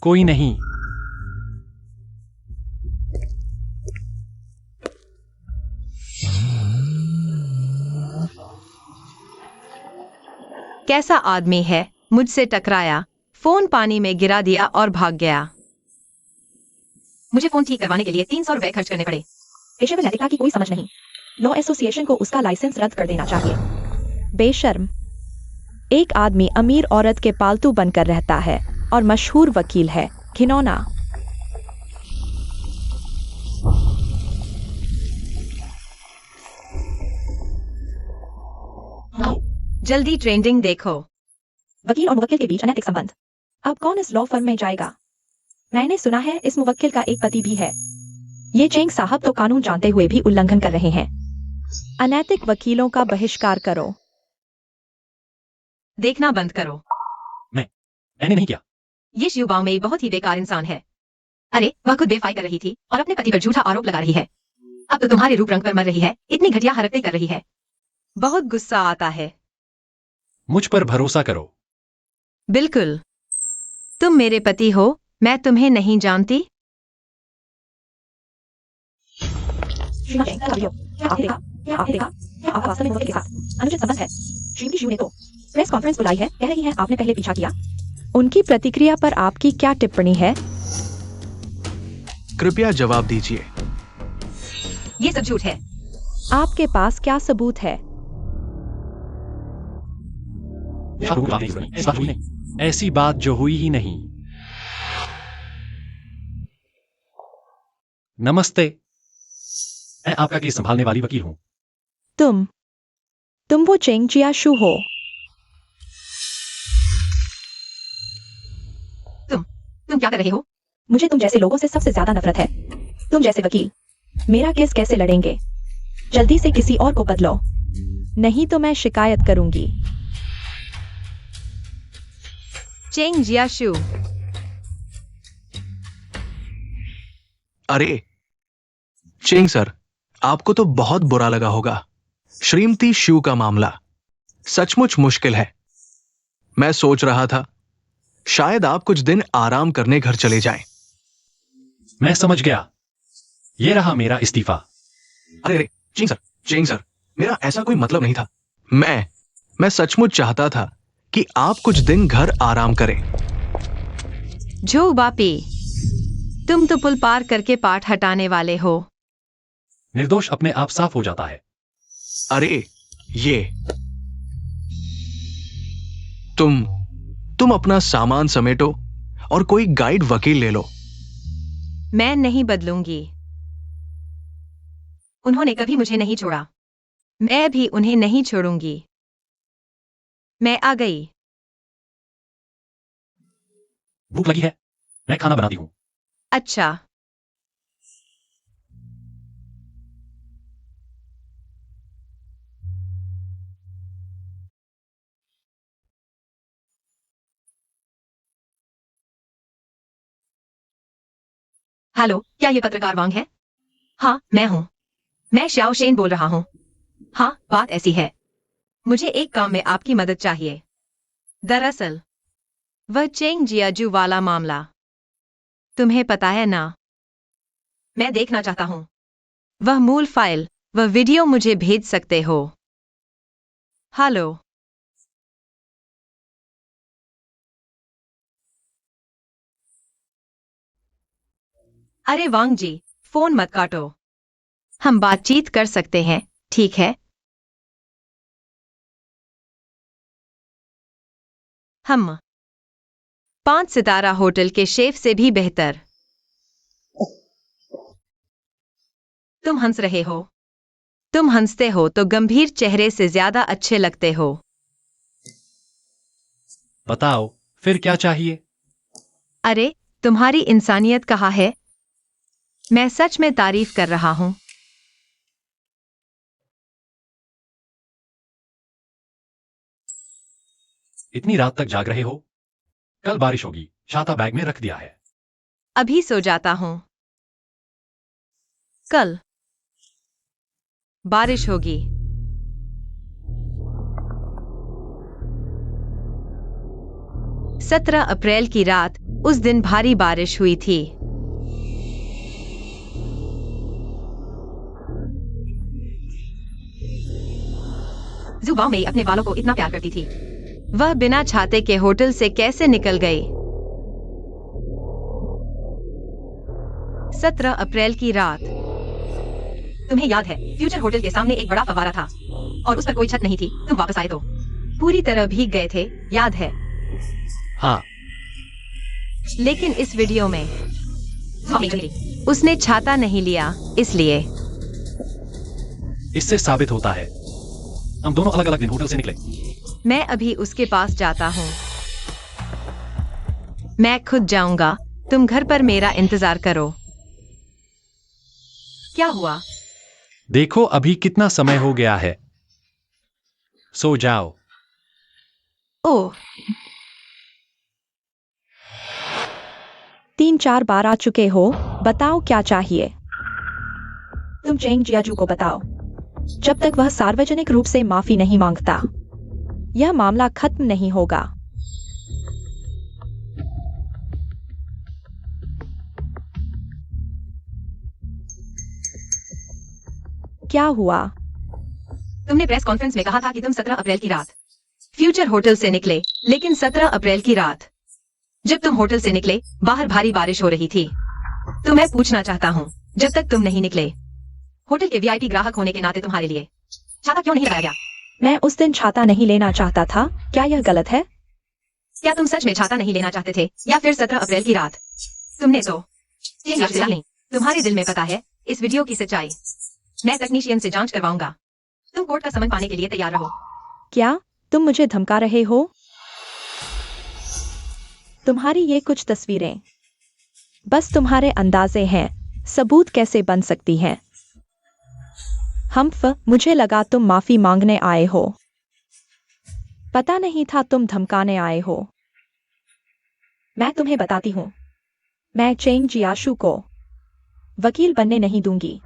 कोई नहीं। कैसा आदमी है, मुझसे टकराया, फोन पानी में गिरा दिया और भाग गया। मुझे फोन ठीक करवाने के लिए 300 रुपए खर्च करने पड़े। पेशेवर नैतिकता की कोई समझ नहीं। लॉ एसोसिएशन को उसका लाइसेंस रद्द कर देना चाहिए। बेशर्म, एक आदमी अमीर औरत के पालतू बनकर रहता है और मशहूर वकील है, घिनौना। जल्दी ट्रेंडिंग देखो। वकील और मुवक्किल के बीच अनैतिक संबंध। अब कौन इस लॉ फर्म में जाएगा? मैंने सुना है इस मुवक्किल का एक पति भी है। ये चेंग साहब तो कानून जानते हुए भी उल्लंघन कर रहे हैं। अनैतिक वकीलों का बहिष्कार करो। देखना बंद करो। मैंने नहीं किया। ये शिवबाओ में बहुत ही बेकार इंसान है। अरे वह खुद बेफाई कर रही थी और अपने पति पर झूठा आरोप लगा रही है। अब तो तुम्हारे रूप रंग पर मर रही है, इतनी घटिया हरकतें कर रही है। बहुत गुस्सा आता है। मुझ पर भरोसा करो। बिल्कुल, तुम मेरे पति हो, मैं तुम्हें नहीं जानती। श्रीमान चेंग, क्या आपने देखा? क्या आपने देखा? क्या आपका वास्तव में वकील के साथ अनुचित संबंध है? श्रीमती शू ने तो प्रेस कॉन्फ्रेंस बुलाई है, कह रही है आपने पहले पीछा किया। उनकी प्रतिक्रिया पर आपकी क्या टिप्पणी है? कृपया जवाब दीजिए। ये सब झूठ है। आपके पास क्या सबूत है? ऐसी बात जो हुई ही नहीं। नमस्ते, मैं आपका केस संभालने वाली वकील हूं। तुम वो चेंग जियाशू हो। तुम क्या कर रहे हो? मुझे तुम जैसे लोगों से सबसे ज्यादा नफरत है। तुम जैसे वकील मेरा केस कैसे लड़ेंगे? जल्दी से किसी और को बदलो, नहीं तो मैं शिकायत करूंगी। चेंग जियाशू। अरे चेंग सर, आपको तो बहुत बुरा लगा होगा। श्रीमती शू का मामला सचमुच मुश्किल है। मैं सोच रहा था शायद आप कुछ दिन आराम करने घर चले जाएं। मैं समझ गया, ये रहा मेरा इस्तीफा। अरे चेंग सर, मेरा ऐसा कोई मतलब नहीं था। मैं सचमुच चाहता था कि आप कुछ दिन घर आराम करें। जो बापी, तुम तो पुल पार करके पाठ हटाने वाले हो। निर्दोष अपने आप साफ हो जाता है। अरे ये तुम अपना सामान समेटो और कोई गाइड वकील ले लो। मैं नहीं बदलूंगी। उन्होंने कभी मुझे नहीं छोड़ा, मैं भी उन्हें नहीं छोड़ूंगी। मैं आ गई। भूख लगी है, मैं खाना बनाती हूं। अच्छा। हेलो, क्या ये पत्रकार वांग है? हाँ, मैं हूँ। मैं श्याओ शेन बोल रहा हूँ। हाँ, बात ऐसी है, मुझे एक काम में आपकी मदद चाहिए। दरअसल वह चेंग जियाजू वाला मामला तुम्हें पता है ना? मैं देखना चाहता हूँ। वह मूल फाइल, वह वीडियो मुझे भेज सकते हो? हेलो। अरे वांग जी, फोन मत काटो। हम बातचीत कर सकते हैं, ठीक है? हम 5 सितारा होटल के शेफ से भी बेहतर। तुम हंस रहे हो। तुम हंसते हो तो गंभीर चेहरे से ज्यादा अच्छे लगते हो। बताओ, फिर क्या चाहिए? अरे, तुम्हारी इंसानियत कहाँ है? मैं सच में तारीफ कर रहा हूँ। इतनी रात तक जाग रहे हो? कल बारिश होगी, छाता बैग में रख दिया है। अभी सो जाता हूँ। कल बारिश होगी। 17 अप्रैल की रात, उस दिन भारी बारिश हुई थी। जुबाओ में अपने बालों को इतना प्यार करती थी। वह बिना छाते के होटल से कैसे निकल गई? 17 अप्रैल की रात। तुम्हें याद है, फ्यूचर होटल के सामने एक बड़ा फव्वारा था और उस पर कोई छत नहीं थी। तुम वापस आए तो पूरी तरह भीग गए थे, याद है? हाँ, लेकिन इस वीडियो में उसने छाता नहीं लिया, इसलिए इससे साबित होता है हम दोनों अलग अलग दिन होटल से निकले। मैं अभी उसके पास जाता हूँ। मैं खुद जाऊंगा, तुम घर पर मेरा इंतजार करो। क्या हुआ? देखो अभी कितना समय हो गया है। सो जाओ। ओह, 3-4 बार आ चुके हो, बताओ क्या चाहिए? तुम चेंग जियाजू को बताओ, जब तक वह सार्वजनिक रूप से माफी नहीं मांगता, यह मामला खत्म नहीं होगा। क्या हुआ? तुमने प्रेस कॉन्फ्रेंस में कहा था कि तुम 17 अप्रैल की रात फ्यूचर होटल से निकले, लेकिन 17 अप्रैल की रात जब तुम होटल से निकले, बाहर भारी बारिश हो रही थी। तो मैं पूछना चाहता हूँ, जब तक तुम नहीं निकले, होटल के वीआईपी ग्राहक होने के नाते तुम्हारे लिए छाता क्यों नहीं लगाया गया? मैं उस दिन छाता नहीं लेना चाहता था। क्या यह गलत है? क्या तुम सच में छाता नहीं लेना चाहते थे, या फिर 17 अप्रैल की रात तुमने तो नहीं? तुम्हारे दिल में पता है इस वीडियो की सच्चाई। मैं तकनीशियन से जांच करवाऊंगा। तुम कोर्ट का समन पाने के लिए तैयार रहो। क्या तुम मुझे धमका रहे हो? तुम्हारी ये कुछ तस्वीरें बस तुम्हारे अंदाजे हैं, सबूत कैसे बन सकती हैं? मुझे लगा तुम माफी मांगने आए हो। पता नहीं था तुम धमकाने आए हो। मैं तुम्हें बताती हूँ, मैं चेंग जियाशु को वकील बनने नहीं दूंगी।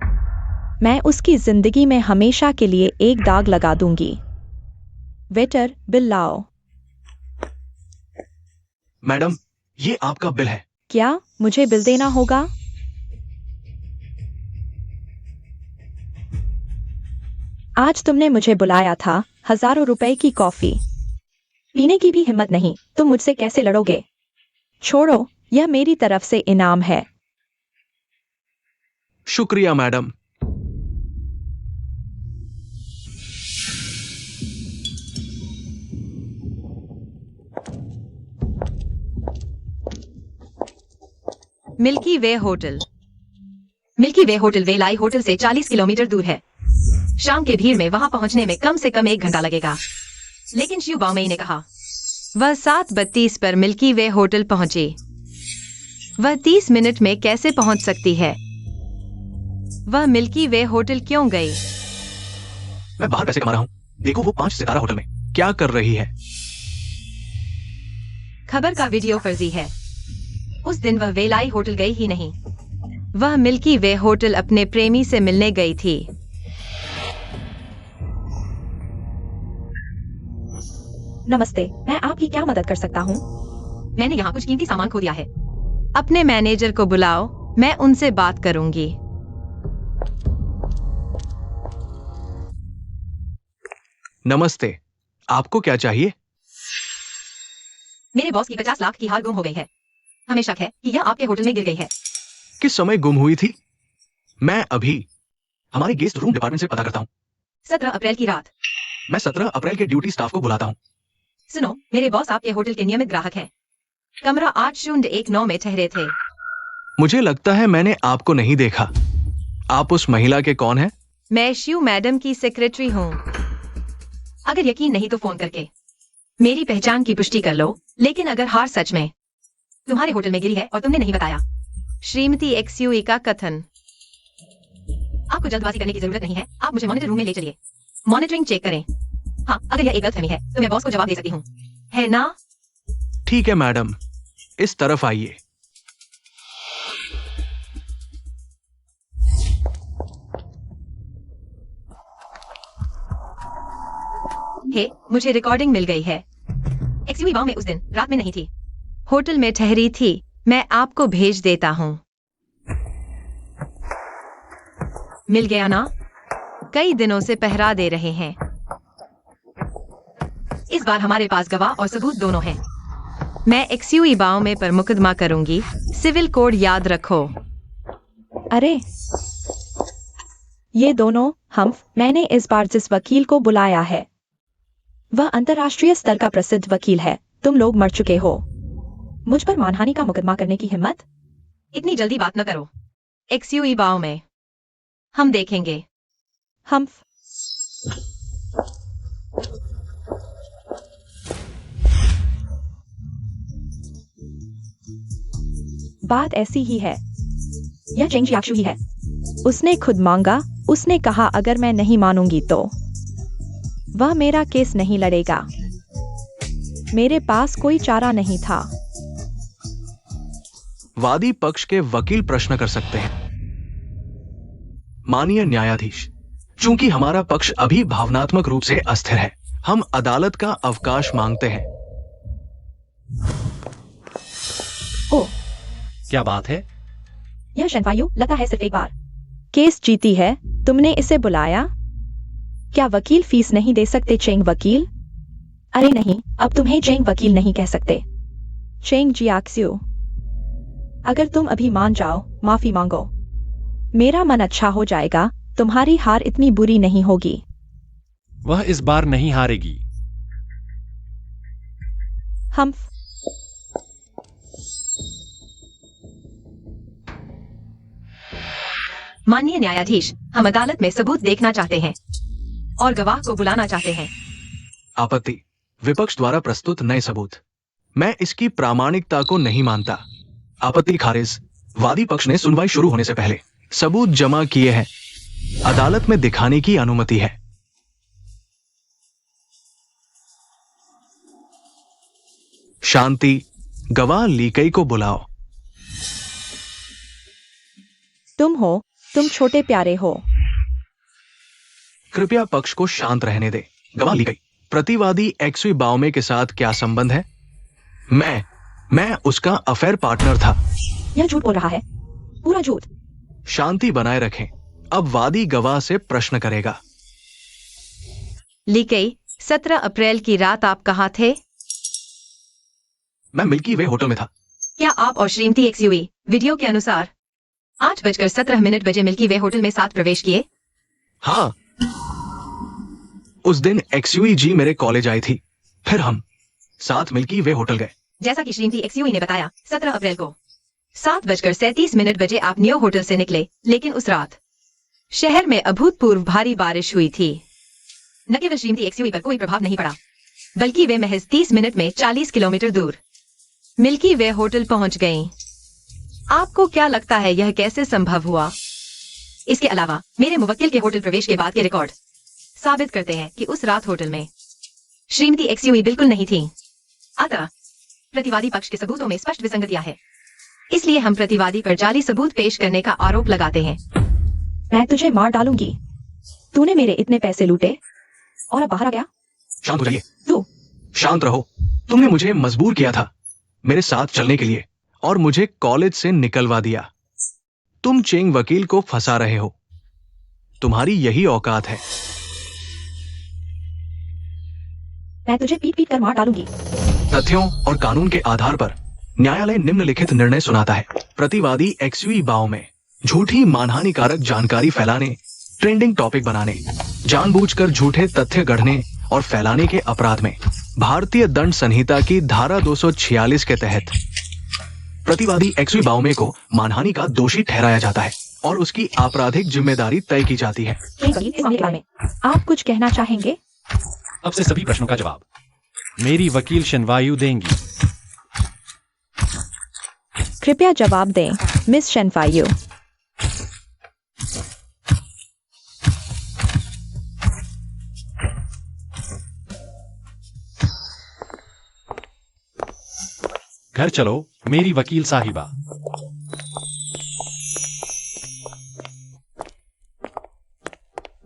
मैं उसकी जिंदगी में हमेशा के लिए एक दाग लगा दूंगी। वेटर, बिल लाओ। मैडम, ये आपका बिल है। क्या मुझे बिल देना होगा? आज तुमने मुझे बुलाया था, हजारों रुपए की कॉफी पीने की भी हिम्मत नहीं। तुम मुझसे कैसे लड़ोगे? छोड़ो, यह मेरी तरफ से इनाम है। शुक्रिया मैडम। मिल्की वे होटल। मिल्की वे होटल वेलाई होटल से 40 किलोमीटर दूर है। शाम के भीड़ में वहां पहुंचने में कम से कम 1 घंटा लगेगा। लेकिन शिव बाओमेई ने कहा वह 7:32 पर मिल्की वे होटल पहुंची। वह 30 मिनट में कैसे पहुंच सकती है? वह मिल्की वे होटल क्यों गई? मैं बाहर पैसे कमा रहा हूँ। देखो वो 5 सितारा होटल में क्या कर रही है। खबर का वीडियो फर्जी है। उस दिन वह वेलाई होटल गई ही नहीं। वह मिल्की वे होटल अपने प्रेमी से मिलने गई थी। नमस्ते, मैं आपकी क्या मदद कर सकता हूँ? मैंने यहाँ कुछ कीमती सामान खो दिया है। अपने मैनेजर को बुलाओ, मैं उनसे बात करूंगी। नमस्ते, आपको क्या चाहिए? मेरे बॉस की 50 लाख की हार गुम हो गई है। हमें शक है कि यह आपके होटल में गिर गई है। किस समय गुम हुई थी? मैं अभी हमारे गेस्ट रूम डिपार्टमेंट से पता करता हूँ। 17 अप्रैल की रात। मैं 17 अप्रैल के ड्यूटी स्टाफ को बुलाता हूँ। सुनो, मेरे बॉस आपके होटल के नियमित ग्राहक हैं। कमरा 8019 में ठहरे थे। मुझे लगता है मैंने आपको नहीं देखा। आप उस महिला के कौन हैं? मैं शिव मैडम की सेक्रेटरी हूँ। अगर यकीन नहीं तो फोन करके मेरी पहचान की पुष्टि कर लो। लेकिन अगर हार सच में तुम्हारे होटल में गिरी है और तुमने नहीं बताया। श्रीमती एक्सयूई का कथन। आपको जल्दबाजी करने की जरूरत नहीं है। आप मुझे मॉनिटर रूम में ले चलिए। मॉनिटरिंग चेक करें। हाँ, अगर यह एक गलतफहमी है तो मैं बॉस को जवाब दे सकती हूँ, है ना? ठीक है मैडम, इस तरफ आइए। हे, मुझे रिकॉर्डिंग मिल गई है। एक्सयूवी वाव में उस दिन रात में नहीं थी, होटल में ठहरी थी। मैं आपको भेज देता हूँ। मिल गया ना? कई दिनों से पहरा दे रहे हैं। इस बार हमारे पास गवाह और सबूत दोनों हैं। मैं एक्सयूवी बाव में पर मुकदमा करूंगी। सिविल कोड याद रखो। अरे ये दोनों मैंने इस बार जिस वकील को बुलाया है वह अंतर्राष्ट्रीय स्तर का प्रसिद्ध वकील है। तुम लोग मर चुके हो। मुझ पर मानहानि का मुकदमा करने की हिम्मत? इतनी जल्दी बात न करो। एक्सयूवी बाव में हम देखेंगे। बात ऐसी ही है। यह चेंग जियाशु ही है। उसने खुद मांगा। उसने कहा अगर मैं नहीं मानूंगी तो वह मेरा केस नहीं लड़ेगा। मेरे पास कोई चारा नहीं था। वादी पक्ष के वकील प्रश्न कर सकते हैं। माननीय न्यायाधीश, चूंकि हमारा पक्ष अभी भावनात्मक रूप से अस्थिर है, हम अदालत का अवकाश मांगते हैं। ओ, क्या बात है? यह शनवायु लगता है सिर्फ एक बार केस जीती है। तुमने इसे बुलाया? क्या वकील फीस नहीं दे सकते चेंग वकील? अरे नहीं, अब तुम्हें चेंग वकील नहीं कह सकते। चेंग जियाक्स्यू, अगर तुम अभी मान जाओ, माफी मांगो, मेरा मन अच्छा हो जाएगा। तुम्हारी हार इतनी बुरी नहीं होगी। वह इस बार नहीं हारेगी। हम माननीय न्यायाधीश, हम अदालत में सबूत देखना चाहते हैं और गवाह को बुलाना चाहते हैं। आपत्ति। विपक्ष द्वारा प्रस्तुत नए सबूत। मैं इसकी प्रामाणिकता को नहीं मानता। आपत्ति खारिज। वादी पक्ष ने सुनवाई शुरू होने से पहले सबूत जमा किए हैं। अदालत में दिखाने की अनुमति है। शांति। गवाह लीकई को बुलाओ। तुम छोटे प्यारे हो। कृपया पक्ष को शांत रहने दे। गवाह लीकई, प्रतिवादी एक्सवी बाओमे के साथ क्या संबंध है? मैं उसका अफेयर पार्टनर था। यह झूठ बोल रहा है, पूरा झूठ। शांति बनाए रखें। अब वादी गवाह से प्रश्न करेगा। लीकई, 17 अप्रैल की रात आप कहाँ थे? मैं मिल्की वे होटल में था। क्या आप और श्रीमती एक्सयूवी वीडियो के अनुसार 8:17 बजे मिल्की वे होटल में साथ प्रवेश किए? हाँ, उस दिन एक्सयूई जी मेरे कॉलेज आई थी, फिर हम साथ मिल्की वे होटल गए। जैसा कि श्रीमती एक्सयूवी ने बताया, 17 अप्रैल को 7:37 बजे आप नियो होटल से निकले, लेकिन उस रात शहर में अभूतपूर्व भारी बारिश हुई थी। न केवल श्रीमती एक्सयूवी पर कोई प्रभाव नहीं पड़ा, बल्कि वे महज 30 मिनट में 40 किलोमीटर दूर मिल्की वे होटल पहुंच गईं। आपको क्या लगता है यह कैसे संभव हुआ? इसके अलावा मेरे मुवक्किल के होटल प्रवेश के बाद के रिकॉर्ड साबित करते हैं कि उस रात होटल में श्रीमती एक्सयूवी बिल्कुल नहीं थी। अतः प्रतिवादी पक्ष के सबूतों में स्पष्ट विसंगतियां हैं। इसलिए हम प्रतिवादी पर जाली सबूत पेश करने का आरोप लगाते हैं। मैं तुझे मार डालूंगी। तूने मेरे इतने पैसे लूटे और अब बाहर आ गया। शांत हो जाइए। तू शांत रहो। तुमने मुझे मजबूर किया था मेरे साथ चलने के लिए और मुझे कॉलेज से निकलवा दिया। तुम चेंग वकील को फंसा रहे हो। तुम्हारी यही औकात है। मैं तुझे पीट पीट कर मार डालूंगी। तथ्यों और कानून के आधार पर न्यायालय निम्नलिखित निर्णय सुनाता है। प्रतिवादी एक्सवी बाओ में झूठी मानहानिकारक जानकारी फैलाने, ट्रेंडिंग टॉपिक बनाने, जानबूझकर झूठे तथ्य गढ़ने और फैलाने के अपराध में भारतीय दंड संहिता की धारा 246 के तहत प्रतिवादी एक्सवी बाओमे को मानहानि का दोषी ठहराया जाता है और उसकी आपराधिक जिम्मेदारी तय की जाती है। इस मामले के बारे में आप कुछ कहना चाहेंगे? अब से सभी प्रश्नों का जवाब मेरी वकील शनवायु देंगी। कृपया जवाब दें, मिस शेनफायु। घर चलो मेरी वकील साहिबा।